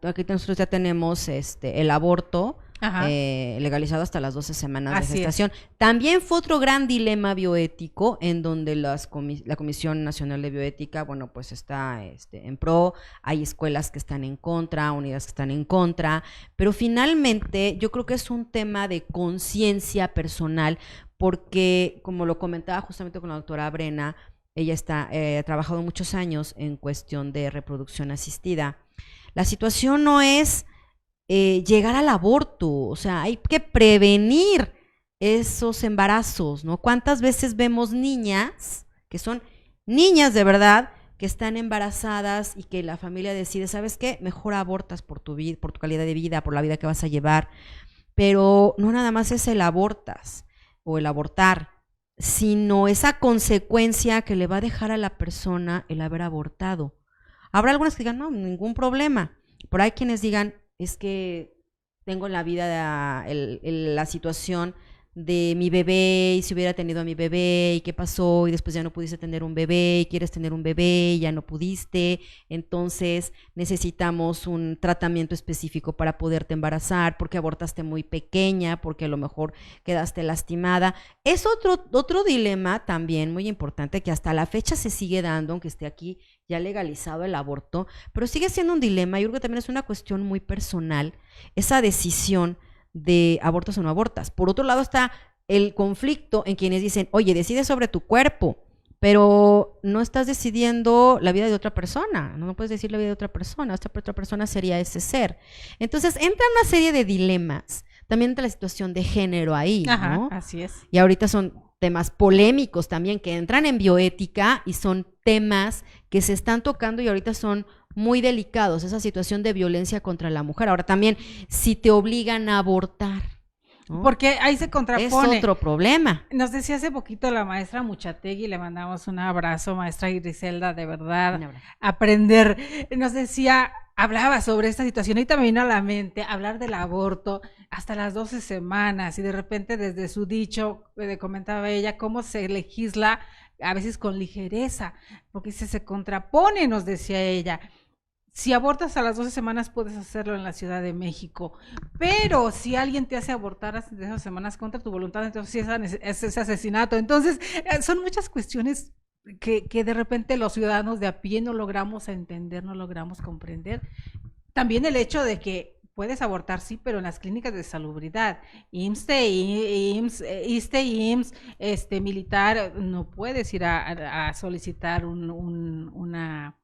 aquí nosotros ya tenemos el aborto legalizado hasta las 12 semanas de gestación. También fue otro gran dilema bioético en donde la Comisión Nacional de Bioética, bueno, pues está en pro, hay escuelas que están en contra, unidades que están en contra, pero finalmente yo creo que es un tema de conciencia personal, porque como lo comentaba justamente con la doctora Brena, ella ha trabajado muchos años en cuestión de reproducción asistida. La situación no es llegar al aborto, o sea, hay que prevenir esos embarazos, ¿no? ¿Cuántas veces vemos niñas, que son niñas de verdad, que están embarazadas y que la familia decide, ¿sabes qué? Mejor abortas por tu vida, por tu calidad de vida, por la vida que vas a llevar, pero no nada más es el abortas o el abortar, sino esa consecuencia que le va a dejar a la persona el haber abortado. Habrá algunas que digan, no, ningún problema, pero hay quienes digan, es que tengo en la vida la situación de mi bebé, y si hubiera tenido a mi bebé, y qué pasó, y después ya no pudiste tener un bebé, y quieres tener un bebé, y ya no pudiste, entonces necesitamos un tratamiento específico para poderte embarazar, porque abortaste muy pequeña, porque a lo mejor quedaste lastimada. Es otro dilema también muy importante que hasta la fecha se sigue dando, aunque esté aquí ya legalizado el aborto, pero sigue siendo un dilema. Yo creo que también es una cuestión muy personal, esa decisión de abortas o no abortas. Por otro lado está el conflicto en quienes dicen, oye, decides sobre tu cuerpo, pero no estás decidiendo la vida de otra persona, no puedes decir la vida de otra persona, esta otra persona sería ese ser. Entonces entra una serie de dilemas, también entra la situación de género ahí, ¿no? Así es. Y ahorita son temas polémicos también que entran en bioética y son temas que se están tocando y ahorita son muy delicados, esa situación de violencia contra la mujer. Ahora también, si te obligan a abortar, ¿no? Porque ahí se contrapone. Es otro problema. Nos decía hace poquito la maestra Muchategui, le mandamos un abrazo, maestra Griselda, de verdad, aprender. Nos decía, hablaba sobre esta situación y también a la mente, hablar del aborto hasta las 12 semanas y de repente desde su dicho, comentaba ella, cómo se legisla a veces con ligereza, porque se contrapone, nos decía ella. Si abortas a las 12 semanas puedes hacerlo en la Ciudad de México, pero si alguien te hace abortar hace esas semanas contra tu voluntad, entonces es asesinato. Entonces son muchas cuestiones que de repente los ciudadanos de a pie no logramos entender, no logramos comprender. También el hecho de que puedes abortar, sí, pero en las clínicas de salubridad, IMSS, militar, no puedes ir a solicitar una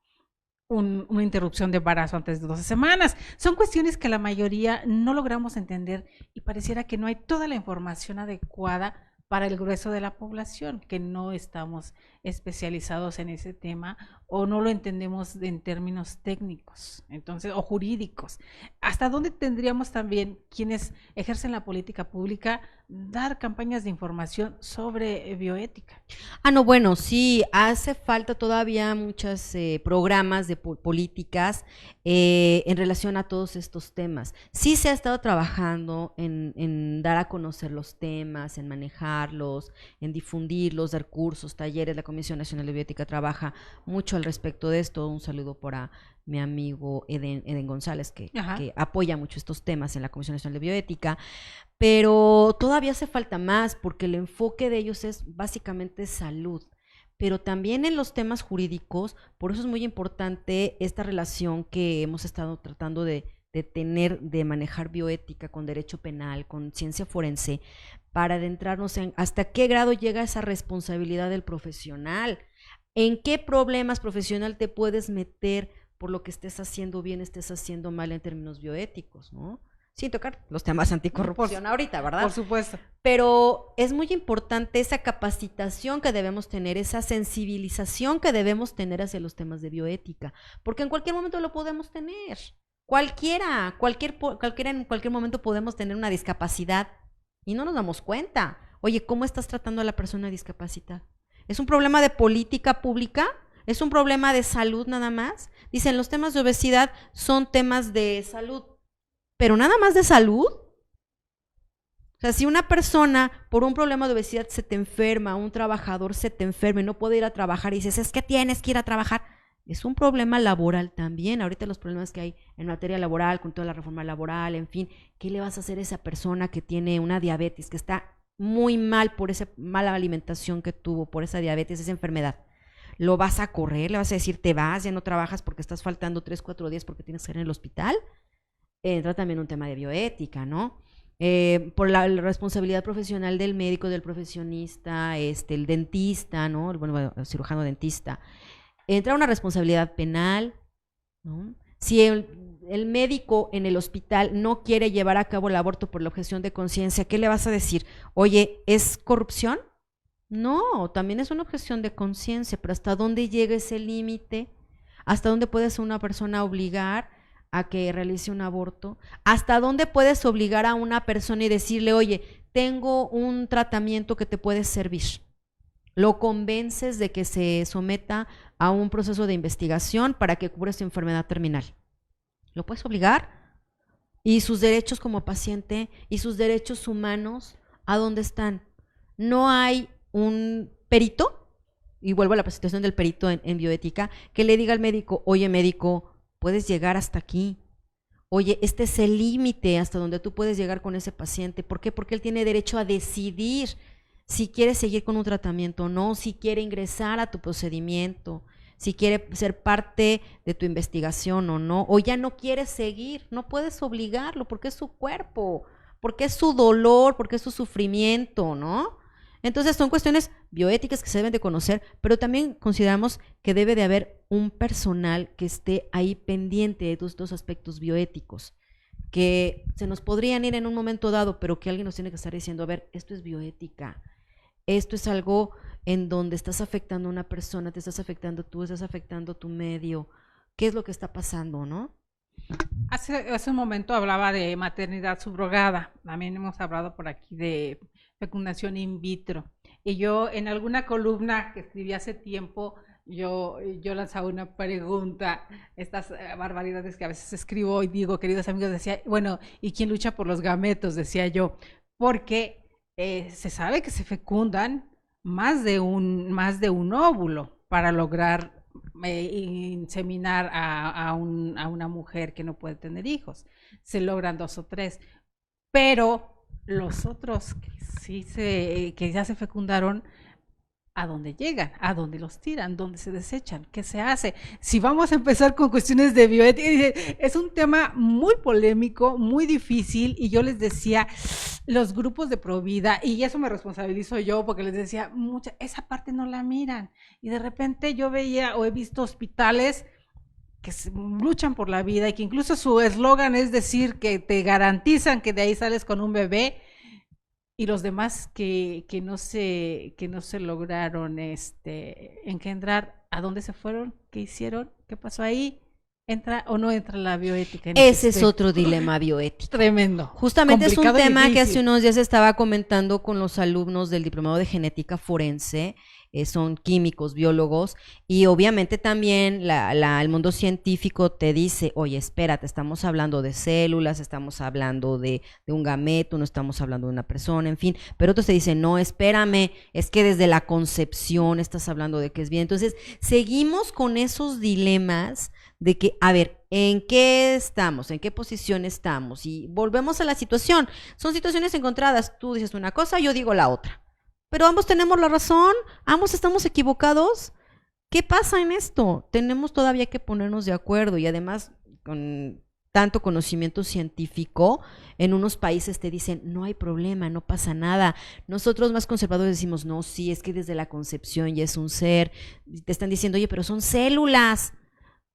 interrupción de embarazo antes de 12 semanas. Son cuestiones que la mayoría no logramos entender y pareciera que no hay toda la información adecuada para el grueso de la población, que no estamos especializados en ese tema o no lo entendemos en términos técnicos, entonces, o jurídicos. ¿Hasta dónde tendríamos también quienes ejercen la política pública dar campañas de información sobre bioética? No, bueno, sí, hace falta todavía muchos programas de políticas en relación a todos estos temas. Sí se ha estado trabajando en dar a conocer los temas, en manejarlos, en difundirlos, dar cursos, talleres. La Comisión Nacional de Bioética trabaja mucho al respecto de esto. Un saludo para mi amigo Eden González, que apoya mucho estos temas en la Comisión Nacional de Bioética, pero todavía hace falta más porque el enfoque de ellos es básicamente salud, pero también en los temas jurídicos. Por eso es muy importante esta relación que hemos estado tratando de tener, de manejar bioética con derecho penal, con ciencia forense, para adentrarnos en hasta qué grado llega esa responsabilidad del profesional, en qué problemas profesional te puedes meter por lo que estés haciendo bien, estés haciendo mal en términos bioéticos, ¿no? Sin tocar los temas anticorrupción ahorita, ¿verdad? Por supuesto. Pero es muy importante esa capacitación que debemos tener, esa sensibilización que debemos tener hacia los temas de bioética, porque en cualquier momento lo podemos tener. Cualquiera en cualquier momento podemos tener una discapacidad y no nos damos cuenta. Oye, ¿cómo estás tratando a la persona discapacitada? ¿Es un problema de política pública? ¿Es un problema de salud nada más? Dicen, los temas de obesidad son temas de salud, pero nada más de salud. O sea, si una persona por un problema de obesidad se te enferma, un trabajador se te enferma y no puede ir a trabajar y dices, es que tienes que ir a trabajar, es un problema laboral también. Ahorita los problemas que hay en materia laboral, con toda la reforma laboral, en fin, ¿qué le vas a hacer a esa persona que tiene una diabetes, que está muy mal por esa mala alimentación que tuvo, por esa diabetes, esa enfermedad? ¿Lo vas a correr? ¿Le vas a decir, te vas, ya no trabajas porque estás faltando 3, 4 días porque tienes que ir en el hospital? Entra también un tema de bioética, ¿no? Por la responsabilidad profesional del médico, del profesionista, el dentista, ¿no? Bueno, el cirujano dentista. Entra una responsabilidad penal, ¿no? Si el médico en el hospital no quiere llevar a cabo el aborto por la objeción de conciencia, ¿qué le vas a decir? Oye, ¿es corrupción? No, también es una objeción de conciencia, pero ¿hasta dónde llega ese límite? ¿Hasta dónde puedes una persona obligar a que realice un aborto? ¿Hasta dónde puedes obligar a una persona y decirle, oye, tengo un tratamiento que te puede servir? Lo convences de que se someta a un proceso de investigación para que cubra su enfermedad terminal. ¿Lo puedes obligar? ¿Y sus derechos como paciente y sus derechos humanos a dónde están? No hay un perito, y vuelvo a la situación del perito en bioética, que le diga al médico, oye médico, puedes llegar hasta aquí. Oye, este es el límite hasta donde tú puedes llegar con ese paciente. ¿Por qué? Porque él tiene derecho a decidir si quiere seguir con un tratamiento o no, si quiere ingresar a tu procedimiento, si quiere ser parte de tu investigación o no, o ya no quiere seguir. No puedes obligarlo porque es su cuerpo, porque es su dolor, porque es su sufrimiento, ¿no? Entonces son cuestiones bioéticas que se deben de conocer, pero también consideramos que debe de haber un personal que esté ahí pendiente de estos aspectos bioéticos, que se nos podrían ir en un momento dado, pero que alguien nos tiene que estar diciendo, a ver, esto es bioética, esto es algo en donde estás afectando a una persona, te estás afectando tú, estás afectando tu medio, ¿qué es lo que está pasando, no? Hace un momento hablaba de maternidad subrogada, también hemos hablado por aquí de fecundación in vitro, y yo en alguna columna que escribí hace tiempo, yo lanzaba una pregunta, estas barbaridades que a veces escribo y digo, queridos amigos, decía, bueno, ¿y quién lucha por los gametos? Decía yo, porque se sabe que se fecundan más de un óvulo para lograr inseminar a una mujer que no puede tener hijos. Se logran 2 o 3, pero los otros que ya se fecundaron, ¿a dónde llegan? ¿A dónde los tiran? ¿Dónde se desechan? ¿Qué se hace? Si vamos a empezar con cuestiones de bioética, es un tema muy polémico, muy difícil, y yo les decía, los grupos de Provida, y eso me responsabilizo yo, porque les decía, esa parte no la miran, y de repente yo veía o he visto hospitales que luchan por la vida y que incluso su eslogan es decir que te garantizan que de ahí sales con un bebé, y los demás que no se lograron engendrar, ¿a dónde se fueron? ¿Qué hicieron? ¿Qué pasó ahí? ¿Entra o no entra la bioética? Ese es otro dilema bioético. Tremendo. Justamente es un tema que hace unos días estaba comentando con los alumnos del diplomado de genética forense. Son químicos, biólogos, y obviamente también el mundo científico te dice, oye, espérate, estamos hablando de células, estamos hablando de un gameto, no estamos hablando de una persona, en fin, pero otros te dicen, no, espérame, es que desde la concepción estás hablando de que es bien. Entonces, seguimos con esos dilemas de que, a ver, ¿en qué estamos? ¿En qué posición estamos? Y volvemos a la situación, son situaciones encontradas, tú dices una cosa, yo digo la otra. Pero ambos tenemos la razón, ambos estamos equivocados. ¿Qué pasa en esto? Tenemos todavía que ponernos de acuerdo, y además con tanto conocimiento científico, en unos países te dicen, no hay problema, no pasa nada. Nosotros más conservadores decimos, no, sí, es que desde la concepción ya es un ser. Te están diciendo, oye, pero son células.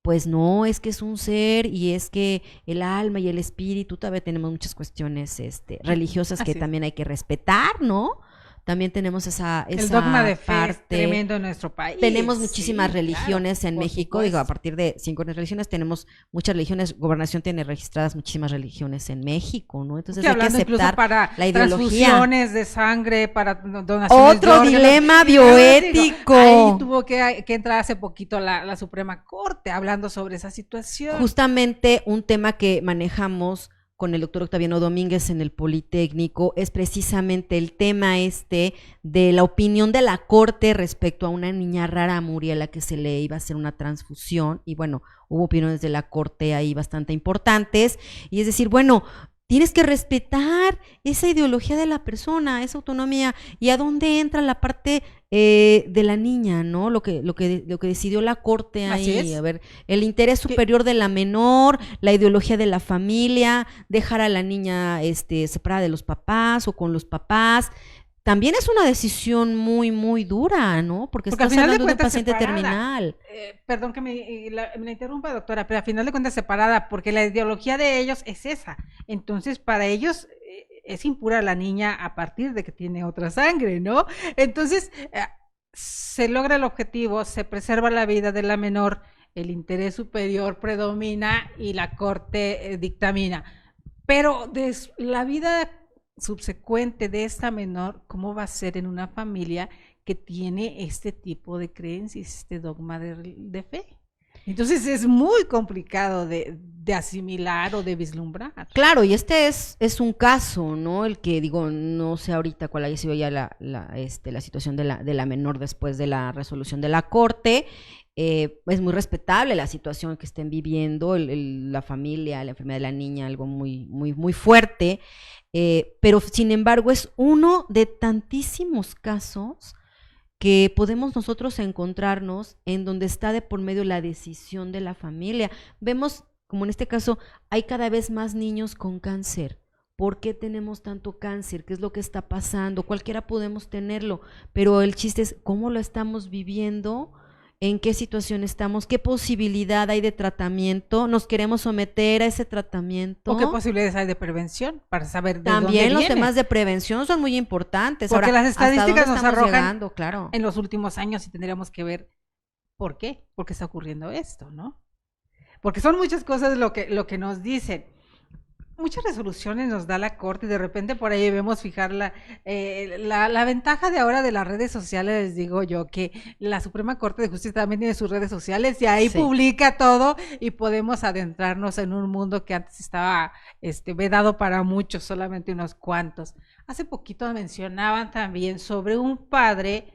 Pues no, es que es un ser, y es que el alma y el espíritu, todavía tenemos muchas cuestiones religiosas que también hay que respetar, ¿no? también tenemos esa El dogma de fe parte. es tremendo en nuestro país. Tenemos muchísimas religiones claro, en por México, supuesto. digo, a partir de 5 religiones tenemos muchas religiones, Gobernación tiene registradas muchísimas religiones en México, ¿no? Entonces Que hay que hablando incluso aceptar para la ideología. transfusiones de sangre, para donaciones Otro de órganos. dilema Y luego bioético. ahí tuvo que entrar hace poquito la Suprema Corte hablando sobre esa situación. Justamente un tema que manejamos con el doctor Octaviano Domínguez en el Politécnico es precisamente el tema de la opinión de la Corte respecto a una niña rara, Muriel, a la que se le iba a hacer una transfusión, y bueno, hubo opiniones de la Corte ahí bastante importantes, y es decir, bueno, tienes que respetar esa ideología de la persona, esa autonomía, y a dónde entra la parte de la niña, ¿no? Lo que decidió la Corte ahí, a ver, el interés superior de la menor, la ideología de la familia, dejar a la niña separada de los papás o con los papás. También es una decisión muy, muy dura, ¿no? Porque estás hablando de un paciente terminal. Perdón que me interrumpa, doctora, pero a final de cuentas separada, porque la ideología de ellos es esa. Entonces, para ellos es impura la niña a partir de que tiene otra sangre, ¿no? Entonces, se logra el objetivo, se preserva la vida de la menor, el interés superior predomina y la Corte dictamina. Pero la vida subsecuente de esta menor, ¿cómo va a ser en una familia que tiene este tipo de creencias, este dogma de fe? Entonces es muy complicado de asimilar o de vislumbrar. Claro, y es un caso, ¿no? El que digo, no sé ahorita cuál haya sido ya la situación de la menor después de la resolución de la Corte. Es muy respetable la situación que estén viviendo, la familia, la enfermedad de la niña, algo muy, muy, muy fuerte. Pero sin embargo es uno de tantísimos casos que podemos nosotros encontrarnos en donde está de por medio la decisión de la familia. Vemos, como en este caso, hay cada vez más niños con cáncer. ¿Por qué tenemos tanto cáncer? ¿Qué es lo que está pasando? Cualquiera podemos tenerlo, pero el chiste es cómo lo estamos viviendo, en qué situación estamos, qué posibilidad hay de tratamiento, nos queremos someter a ese tratamiento. ¿O qué posibilidades hay de prevención para saber de dónde También los viene? temas de prevención son muy importantes. Porque ahora, las estadísticas nos arrojan llegando, claro, en los últimos años y tendríamos que ver por qué está ocurriendo esto, ¿no? Porque son muchas cosas lo que nos dicen. Muchas resoluciones nos da la Corte y de repente por ahí vemos fijar la ventaja de ahora de las redes sociales, les digo yo, que la Suprema Corte de Justicia también tiene sus redes sociales y ahí publica todo y podemos adentrarnos en un mundo que antes estaba vedado para muchos, solamente unos cuantos. Hace poquito mencionaban también sobre un padre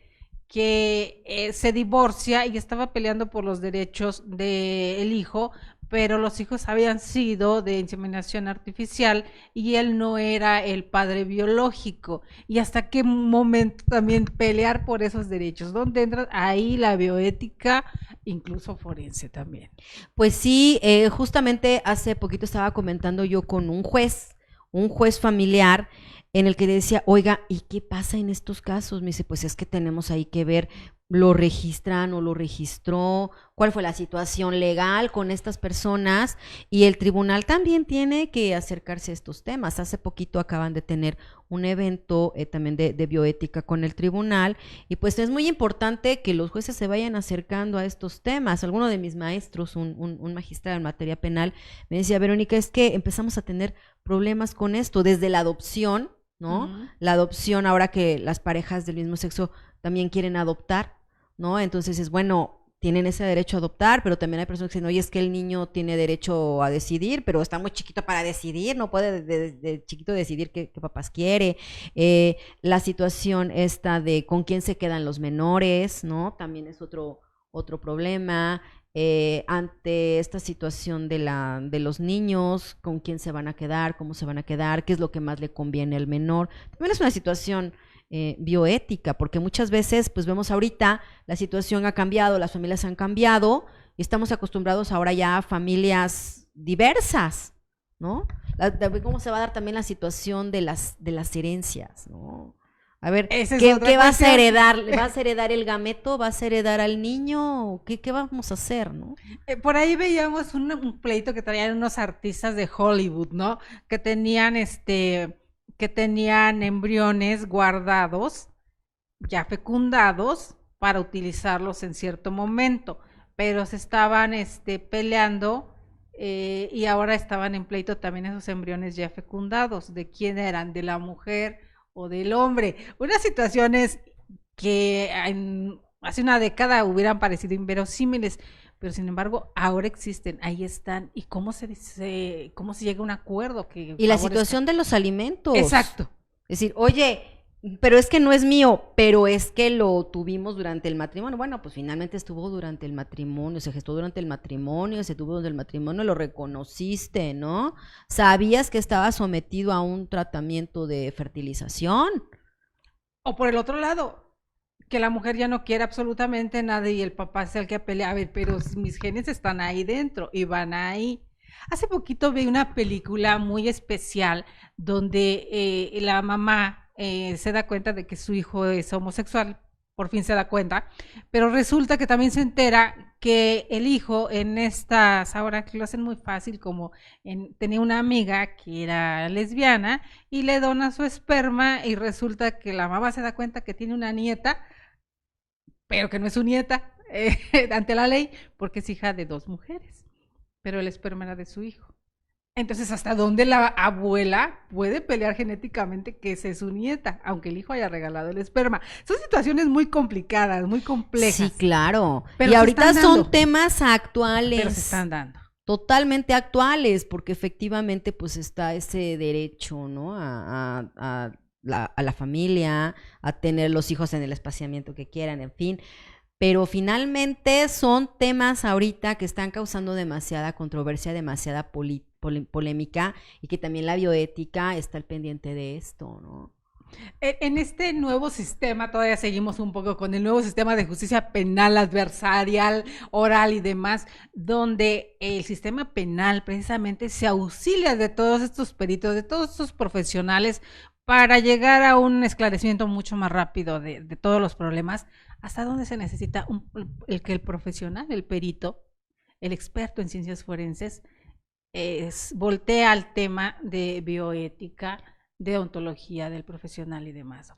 que se divorcia y estaba peleando por los derechos del hijo, pero los hijos habían sido de inseminación artificial y él no era el padre biológico. ¿Y hasta qué momento también pelear por esos derechos? ¿Dónde entra ahí la bioética, incluso forense también? Pues sí, justamente hace poquito estaba comentando yo con un juez familiar, en el que decía, oiga, ¿y qué pasa en estos casos? Me dice, pues es que tenemos ahí que ver, ¿lo registran o lo registró? ¿Cuál fue la situación legal con estas personas? Y el tribunal también tiene que acercarse a estos temas. Hace poquito acaban de tener un evento también de bioética con el tribunal, y pues es muy importante que los jueces se vayan acercando a estos temas. Alguno de mis maestros, un magistrado en materia penal, me decía, Verónica, es que empezamos a tener problemas con esto, desde la adopción, ¿no? La adopción, ahora que las parejas del mismo sexo también quieren adoptar, ¿no? Entonces es bueno, tienen ese derecho a adoptar, pero también hay personas que dicen, oye, es que el niño tiene derecho a decidir, pero está muy chiquito para decidir, no puede de chiquito decidir qué papás quiere. La situación esta de con quién se quedan los menores, ¿no? También es otro problema. Ante esta situación de los niños, con quién se van a quedar, cómo se van a quedar, qué es lo que más le conviene al menor. También es una situación bioética, porque muchas veces, pues vemos ahorita, la situación ha cambiado, las familias han cambiado, y estamos acostumbrados ahora ya a familias diversas, ¿no? ¿Cómo se va a dar también la situación de las herencias, ¿no? A ver, ¿qué vas a heredar? ¿Vas a heredar el gameto? ¿Vas a heredar al niño? ¿Qué vamos a hacer, no? Por ahí veíamos un pleito que traían unos artistas de Hollywood, ¿no? Que tenían embriones guardados ya fecundados para utilizarlos en cierto momento, pero se estaban peleando y ahora estaban en pleito también esos embriones ya fecundados, de quién eran, de la mujer o del hombre. Unas situaciones que hace una década hubieran parecido inverosímiles, pero sin embargo ahora existen, ahí están. ¿Y cómo se dice, cómo se llega a un acuerdo que Y la favorezca? situación de los alimentos. Exacto. Es decir, oye, pero es que no es mío, pero es que lo tuvimos durante el matrimonio. Bueno, pues finalmente estuvo durante el matrimonio, se gestó durante el matrimonio, se tuvo durante el matrimonio, lo reconociste, ¿no? Sabías que estaba sometido a un tratamiento de fertilización. O por el otro lado, que la mujer ya no quiere absolutamente nada y el papá es el que pelea, a ver, pero mis genes están ahí dentro y van ahí. Hace poquito vi una película muy especial donde la mamá se da cuenta de que su hijo es homosexual, por fin se da cuenta, pero resulta que también se entera que el hijo en estas, ahora que lo hacen muy fácil, como tenía una amiga que era lesbiana y le dona su esperma y resulta que la mamá se da cuenta que tiene una nieta, pero que no es su nieta ante la ley porque es hija de dos mujeres, pero el esperma era de su hijo. Entonces, ¿hasta dónde la abuela puede pelear genéticamente que esa es su nieta, aunque el hijo haya regalado el esperma? Son situaciones muy complicadas, muy complejas. Sí, claro. Pero y se ahorita están son dando. temas actuales. Pero se están dando. Totalmente actuales, porque efectivamente pues está ese derecho, ¿no? A la familia, a tener los hijos en el espaciamiento que quieran, en fin. Pero finalmente son temas ahorita que están causando demasiada controversia, demasiada polémica, y que también la bioética está al pendiente de esto, ¿no? En este nuevo sistema, todavía seguimos un poco con el nuevo sistema de justicia penal, adversarial, oral y demás, donde el sistema penal precisamente se auxilia de todos estos peritos, de todos estos profesionales para llegar a un esclarecimiento mucho más rápido de todos los problemas. ¿Hasta dónde se necesita que el profesional, el perito, el experto en ciencias forenses, voltea al tema de bioética, de ontología del profesional y demás?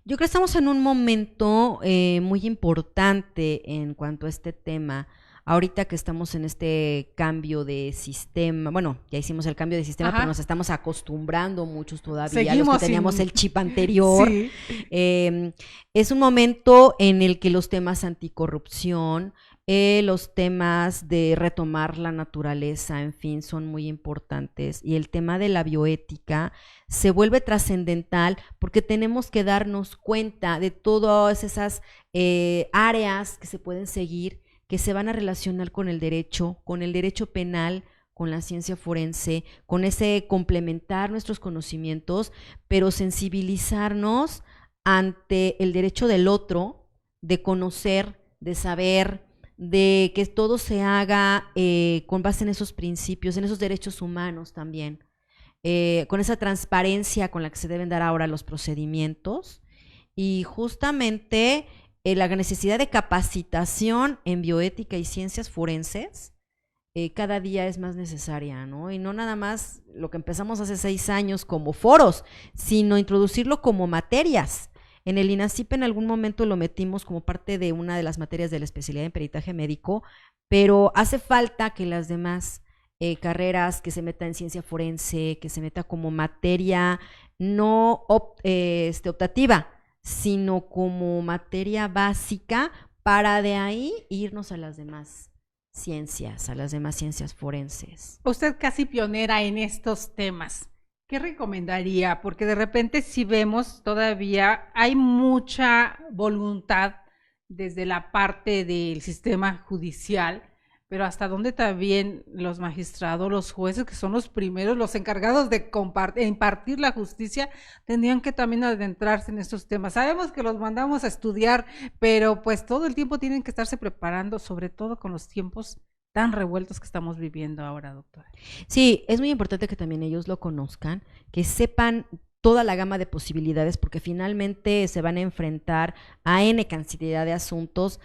Yo creo que estamos en un momento muy importante en cuanto a este tema. Ahorita que estamos en este cambio de sistema, bueno, ya hicimos el cambio de sistema, Ajá. pero nos estamos acostumbrando muchos todavía, Seguimos los que teníamos sin... el chip anterior. Sí. Es un momento en el que los temas anticorrupción, los temas de retomar la naturaleza, en fin, son muy importantes. Y el tema de la bioética se vuelve trascendental porque tenemos que darnos cuenta de todas esas áreas que se pueden seguir, que se van a relacionar con el derecho penal, con la ciencia forense, con ese complementar nuestros conocimientos, pero sensibilizarnos ante el derecho del otro, de conocer, de saber, de que todo se haga con base en esos principios, en esos derechos humanos también, con esa transparencia con la que se deben dar ahora los procedimientos y justamente la necesidad de capacitación en bioética y ciencias forenses cada día es más necesaria, ¿no? Y no nada más lo que empezamos hace 6 años como foros, sino introducirlo como materias. En el INACIP en algún momento lo metimos como parte de una de las materias de la especialidad en peritaje médico, pero hace falta que las demás carreras que se meta en ciencia forense, que se meta como materia no optativa, sino como materia básica para de ahí irnos a las demás ciencias forenses. Usted casi pionera en estos temas. ¿Qué recomendaría? Porque de repente si vemos todavía hay mucha voluntad desde la parte del sistema judicial, pero hasta dónde también los magistrados, los jueces, que son los primeros, los encargados de impartir la justicia, tendrían que también adentrarse en estos temas. Sabemos que los mandamos a estudiar, pero pues todo el tiempo tienen que estarse preparando, sobre todo con los tiempos tan revueltos que estamos viviendo ahora, doctora. Sí, es muy importante que también ellos lo conozcan, que sepan toda la gama de posibilidades, porque finalmente se van a enfrentar a N cantidad de asuntos,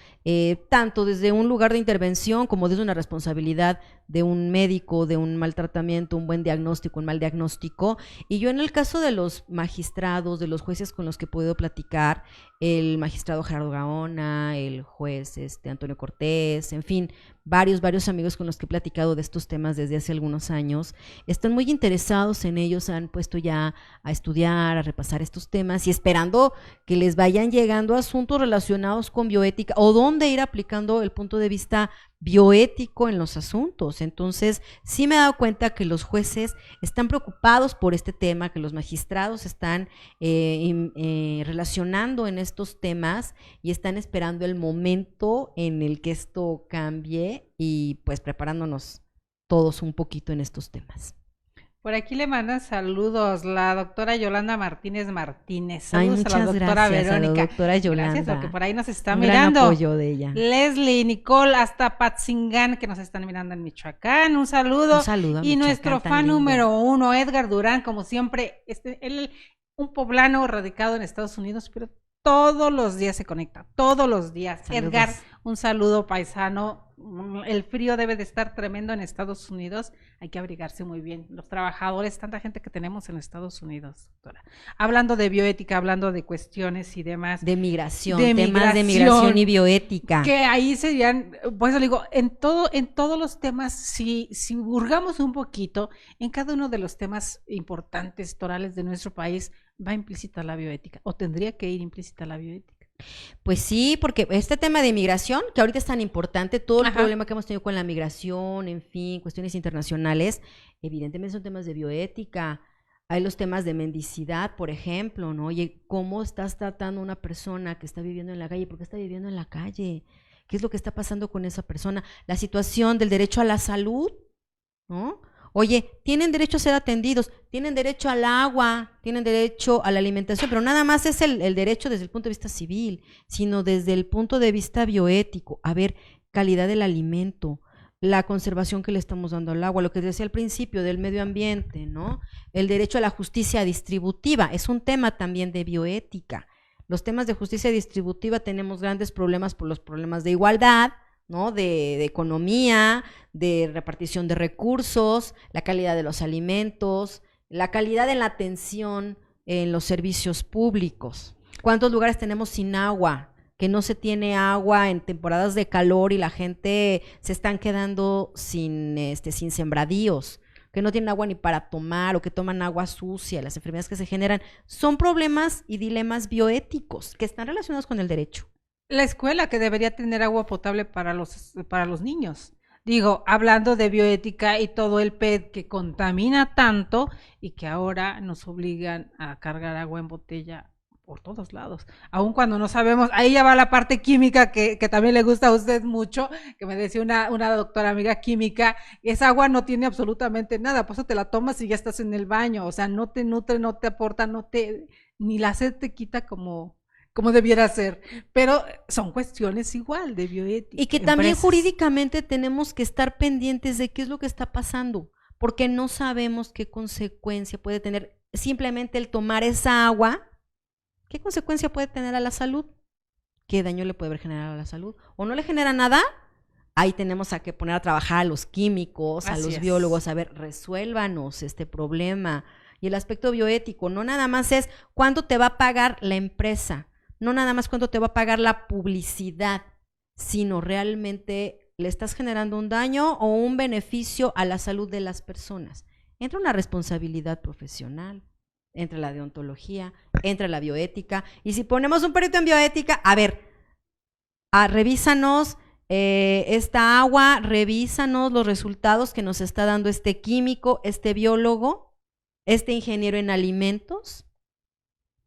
tanto desde un lugar de intervención como desde una responsabilidad de un médico, de un mal tratamiento, un buen diagnóstico, un mal diagnóstico. Y yo en el caso de los magistrados, de los jueces con los que he podido platicar, el magistrado Gerardo Gaona, el juez Antonio Cortés, en fin, varios amigos con los que he platicado de estos temas desde hace algunos años, están muy interesados en ellos, se han puesto ya a estudiar, a repasar estos temas y esperando que les vayan llegando asuntos relacionados con bioética o dónde ir aplicando el punto de vista bioético en los asuntos. Entonces, sí me he dado cuenta que los jueces están preocupados por este tema, que los magistrados están relacionando en estos temas y están esperando el momento en el que esto cambie y pues preparándonos todos un poquito en estos temas. Por aquí le mandan saludos la doctora Yolanda Martínez Martínez. Saludos a la doctora Verónica. A la doctora Yolanda. Gracias, porque por ahí nos está un mirando. Gran apoyo de ella. Leslie, Nicole, hasta Patzingán, que nos están mirando en Michoacán. Un saludo. Un saludo a y Michoacán, nuestro fan número 1, Edgar Durán, como siempre, él, un poblano radicado en Estados Unidos, pero todos los días se conecta, todos los días. Saludos. Edgar, un saludo paisano. El frío debe de estar tremendo en Estados Unidos, hay que abrigarse muy bien. Los trabajadores, tanta gente que tenemos en Estados Unidos, doctora. Hablando de bioética, hablando de cuestiones y demás. De migración, temas de migración y bioética. Que ahí serían, pues le digo, en todos los temas, si hurgamos un poquito, en cada uno de los temas importantes, torales de nuestro país, va implícita la bioética, o tendría que ir implícita la bioética. Pues sí, porque este tema de migración, que ahorita es tan importante, todo el problema que hemos tenido con la migración, en fin, cuestiones internacionales, evidentemente son temas de bioética. Hay los temas de mendicidad, por ejemplo, ¿no? Oye, ¿cómo estás tratando a una persona que está viviendo en la calle? ¿Por qué está viviendo en la calle? ¿Qué es lo que está pasando con esa persona? La situación del derecho a la salud, ¿no? Oye, tienen derecho a ser atendidos, tienen derecho al agua, tienen derecho a la alimentación, pero nada más es el derecho desde el punto de vista civil, sino desde el punto de vista bioético. A ver, calidad del alimento, la conservación que le estamos dando al agua, lo que decía al principio del medio ambiente, ¿no? El derecho a la justicia distributiva, es un tema también de bioética. Los temas de justicia distributiva tenemos grandes problemas por los problemas de igualdad, ¿no? De economía, de repartición de recursos, la calidad de los alimentos, la calidad en la atención en los servicios públicos. ¿Cuántos lugares tenemos sin agua? Que no se tiene agua en temporadas de calor y la gente se están quedando sin sembradíos, que no tienen agua ni para tomar o que toman agua sucia, las enfermedades que se generan. Son problemas y dilemas bioéticos que están relacionados con el derecho. La escuela que debería tener agua potable para los niños. Digo, hablando de bioética y todo el PET que contamina tanto y que ahora nos obligan a cargar agua en botella por todos lados, aun cuando no sabemos, ahí ya va la parte química que también le gusta a usted mucho, que me decía una doctora amiga química, esa agua no tiene absolutamente nada, por eso te la tomas y ya estás en el baño, o sea, no te nutre, no te aporta, ni la sed te quita como debiera ser, pero son cuestiones igual de bioética. Y que también jurídicamente tenemos que estar pendientes de qué es lo que está pasando, porque no sabemos qué consecuencia puede tener simplemente el tomar esa agua, qué consecuencia puede tener a la salud, qué daño le puede haber generado a la salud, o no le genera nada. Ahí tenemos que poner a trabajar a los químicos, a los biólogos, a ver, resuélvanos este problema. Y el aspecto bioético, no nada más es cuánto te va a pagar la empresa, no nada más cuánto te va a pagar la publicidad, sino realmente le estás generando un daño o un beneficio a la salud de las personas. Entra una responsabilidad profesional, entra la deontología, entra la bioética, y si ponemos un perito en bioética, a ver, revísanos esta agua, revísanos los resultados que nos está dando este químico, este biólogo, este ingeniero en alimentos.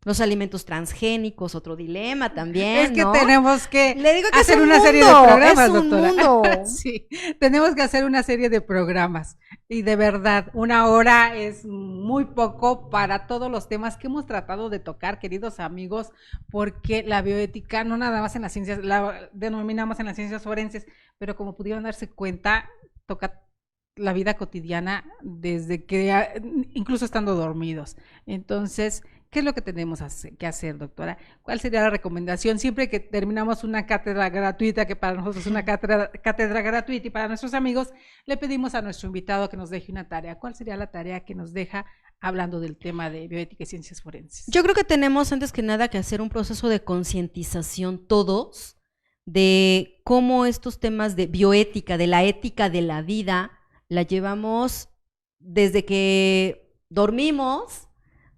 Los alimentos transgénicos, otro dilema también, es que ¿no? tenemos que Le digo que hacer es un una mundo, serie de programas, es un doctora. Mundo. Sí, tenemos que hacer una serie de programas y de verdad, 1 hora es muy poco para todos los temas que hemos tratado de tocar, queridos amigos, porque la bioética no nada más en las ciencias, la denominamos en las ciencias forenses, pero como pudieron darse cuenta, toca la vida cotidiana desde que, incluso estando dormidos. Entonces, ¿qué es lo que tenemos que hacer, doctora? ¿Cuál sería la recomendación? Siempre que terminamos una cátedra gratuita, que para nosotros es una cátedra gratuita, y para nuestros amigos, le pedimos a nuestro invitado que nos deje una tarea. ¿Cuál sería la tarea que nos deja hablando del tema de bioética y ciencias forenses? Yo creo que tenemos antes que nada que hacer un proceso de concientización todos de cómo estos temas de bioética, de la ética de la vida, la llevamos desde que dormimos,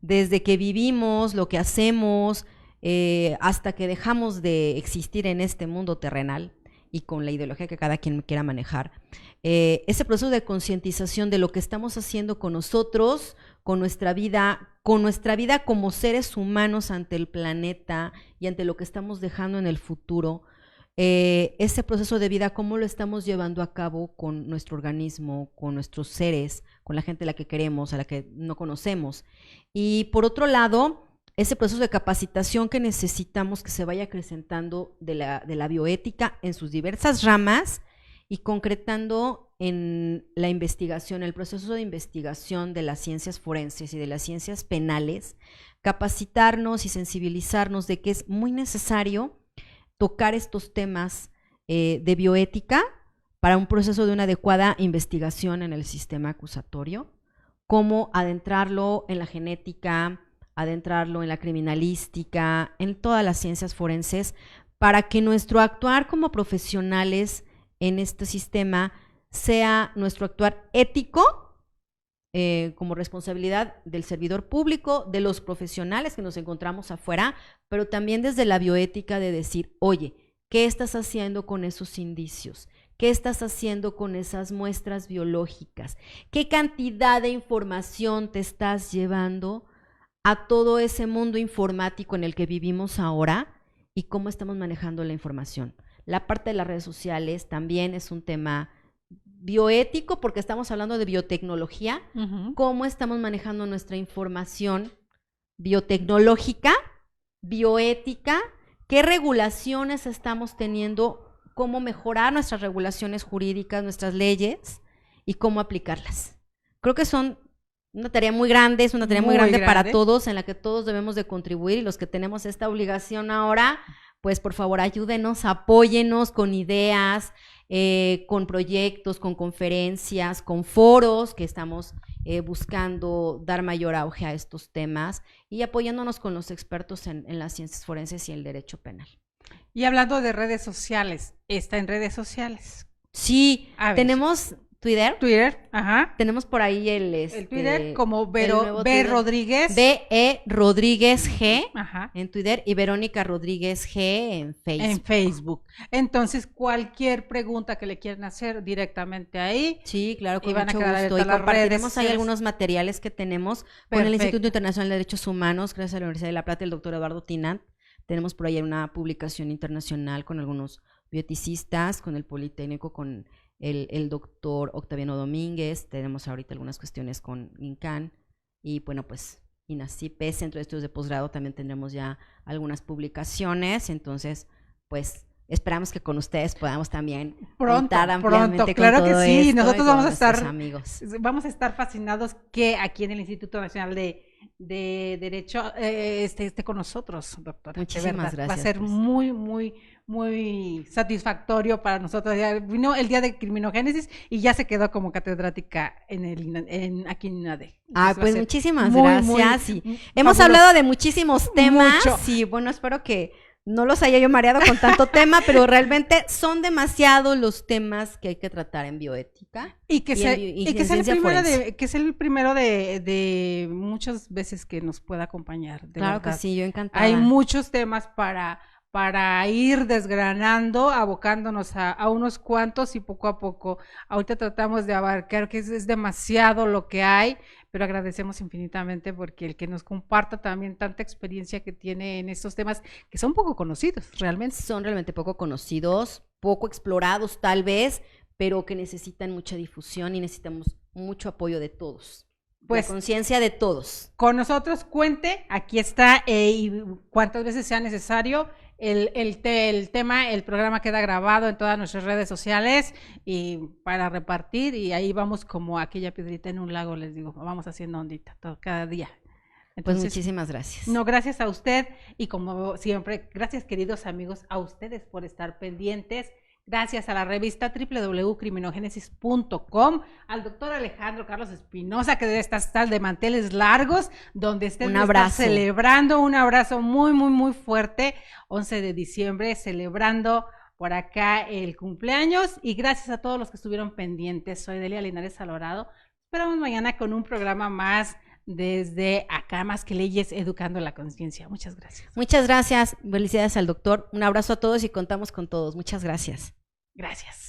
desde que vivimos, lo que hacemos, hasta que dejamos de existir en este mundo terrenal y con la ideología que cada quien quiera manejar. Ese proceso de concientización de lo que estamos haciendo con nosotros, con nuestra vida como seres humanos ante el planeta y ante lo que estamos dejando en el futuro. Ese proceso de vida, cómo lo estamos llevando a cabo con nuestro organismo, con nuestros seres, con la gente a la que queremos, a la que no conocemos. Y por otro lado, ese proceso de capacitación que necesitamos que se vaya acrecentando de la bioética en sus diversas ramas y concretando en la investigación, el proceso de investigación de las ciencias forenses y de las ciencias penales, capacitarnos y sensibilizarnos de que es muy necesario tocar estos temas de bioética para un proceso de una adecuada investigación en el sistema acusatorio, cómo adentrarlo en la genética, adentrarlo en la criminalística, en todas las ciencias forenses, para que nuestro actuar como profesionales en este sistema sea nuestro actuar ético, como responsabilidad del servidor público, de los profesionales que nos encontramos afuera, pero también desde la bioética de decir, oye, ¿qué estás haciendo con esos indicios? ¿Qué estás haciendo con esas muestras biológicas? ¿Qué cantidad de información te estás llevando a todo ese mundo informático en el que vivimos ahora y cómo estamos manejando la información? La parte de las redes sociales también es un tema bioético porque estamos hablando de biotecnología, cómo estamos manejando nuestra información biotecnológica, bioética, qué regulaciones estamos teniendo, cómo mejorar nuestras regulaciones jurídicas, nuestras leyes y cómo aplicarlas. Creo que son una tarea muy grande, es una tarea muy grande para todos, en la que todos debemos de contribuir, y los que tenemos esta obligación ahora, pues por favor ayúdenos, apóyenos con ideas, con proyectos, con conferencias, con foros que estamos buscando dar mayor auge a estos temas y apoyándonos con los expertos en las ciencias forenses y el derecho penal. Y hablando de redes sociales, ¿está en redes sociales? Sí, tenemos Twitter, ajá. Tenemos por ahí el Twitter como B. Rodríguez. B.E. Rodríguez G, ajá, en Twitter, y Verónica Rodríguez G en Facebook. En Facebook. Entonces, cualquier pregunta que le quieran hacer directamente ahí. Sí, claro, con mucho gusto. Y compartiremos ahí algunos materiales que tenemos con el Instituto Internacional de Derechos Humanos, gracias a la Universidad de La Plata, el doctor Eduardo Tinant. Tenemos por ahí una publicación internacional con algunos bioeticistas, con el Politécnico, con el doctor Octaviano Domínguez. Tenemos ahorita algunas cuestiones con INCAN y bueno, pues INACIPE, Centro de Estudios de Posgrado, también tendremos ya algunas publicaciones. Entonces, pues esperamos que con ustedes podamos también contar ampliamente claro con todo que sí, esto, nosotros vamos a estar fascinados que aquí en el Instituto Nacional de Derecho esté con nosotros, doctora. Muchísimas gracias. Va a ser muy, muy, muy satisfactorio para nosotros. Ya vino el día de criminogénesis y ya se quedó como catedrática aquí en INADE. Pues muchísimas gracias. Hemos hablado de muchísimos temas y bueno, espero que no los haya yo mareado con tanto tema, pero realmente son demasiados los temas que hay que tratar en bioética. Y que sea el primero de muchas veces que nos pueda acompañar. Claro que sí, yo encantada. Hay muchos temas para ir desgranando, abocándonos a unos cuantos y poco a poco. Ahorita tratamos de abarcar, que es demasiado lo que hay, pero agradecemos infinitamente porque el que nos comparta también tanta experiencia que tiene en estos temas que son poco conocidos, realmente. Son realmente poco conocidos, poco explorados tal vez, pero que necesitan mucha difusión y necesitamos mucho apoyo de todos. Pues, la conciencia de todos. Con nosotros cuente, aquí está, y cuantas veces sea necesario, el tema, el programa queda grabado en todas nuestras redes sociales y para repartir, y ahí vamos como aquella piedrita en un lago, les digo, vamos haciendo ondita todo, cada día. Pues Entonces, muchísimas gracias. no, gracias a usted y como siempre, gracias queridos amigos a ustedes por estar pendientes. Gracias a la revista www.criminogénesis.com, al doctor Alejandro Carlos Espinosa, que debe estar de manteles largos, donde esté celebrando. Un abrazo muy, muy, muy fuerte. 11 de diciembre, celebrando por acá el cumpleaños. Y gracias a todos los que estuvieron pendientes. Soy Delia Linares Alvarado. Esperamos mañana con un programa más desde acá, Más que Leyes, educando la conciencia. Muchas gracias. Muchas gracias. Felicidades al doctor. Un abrazo a todos y contamos con todos. Muchas gracias. Gracias.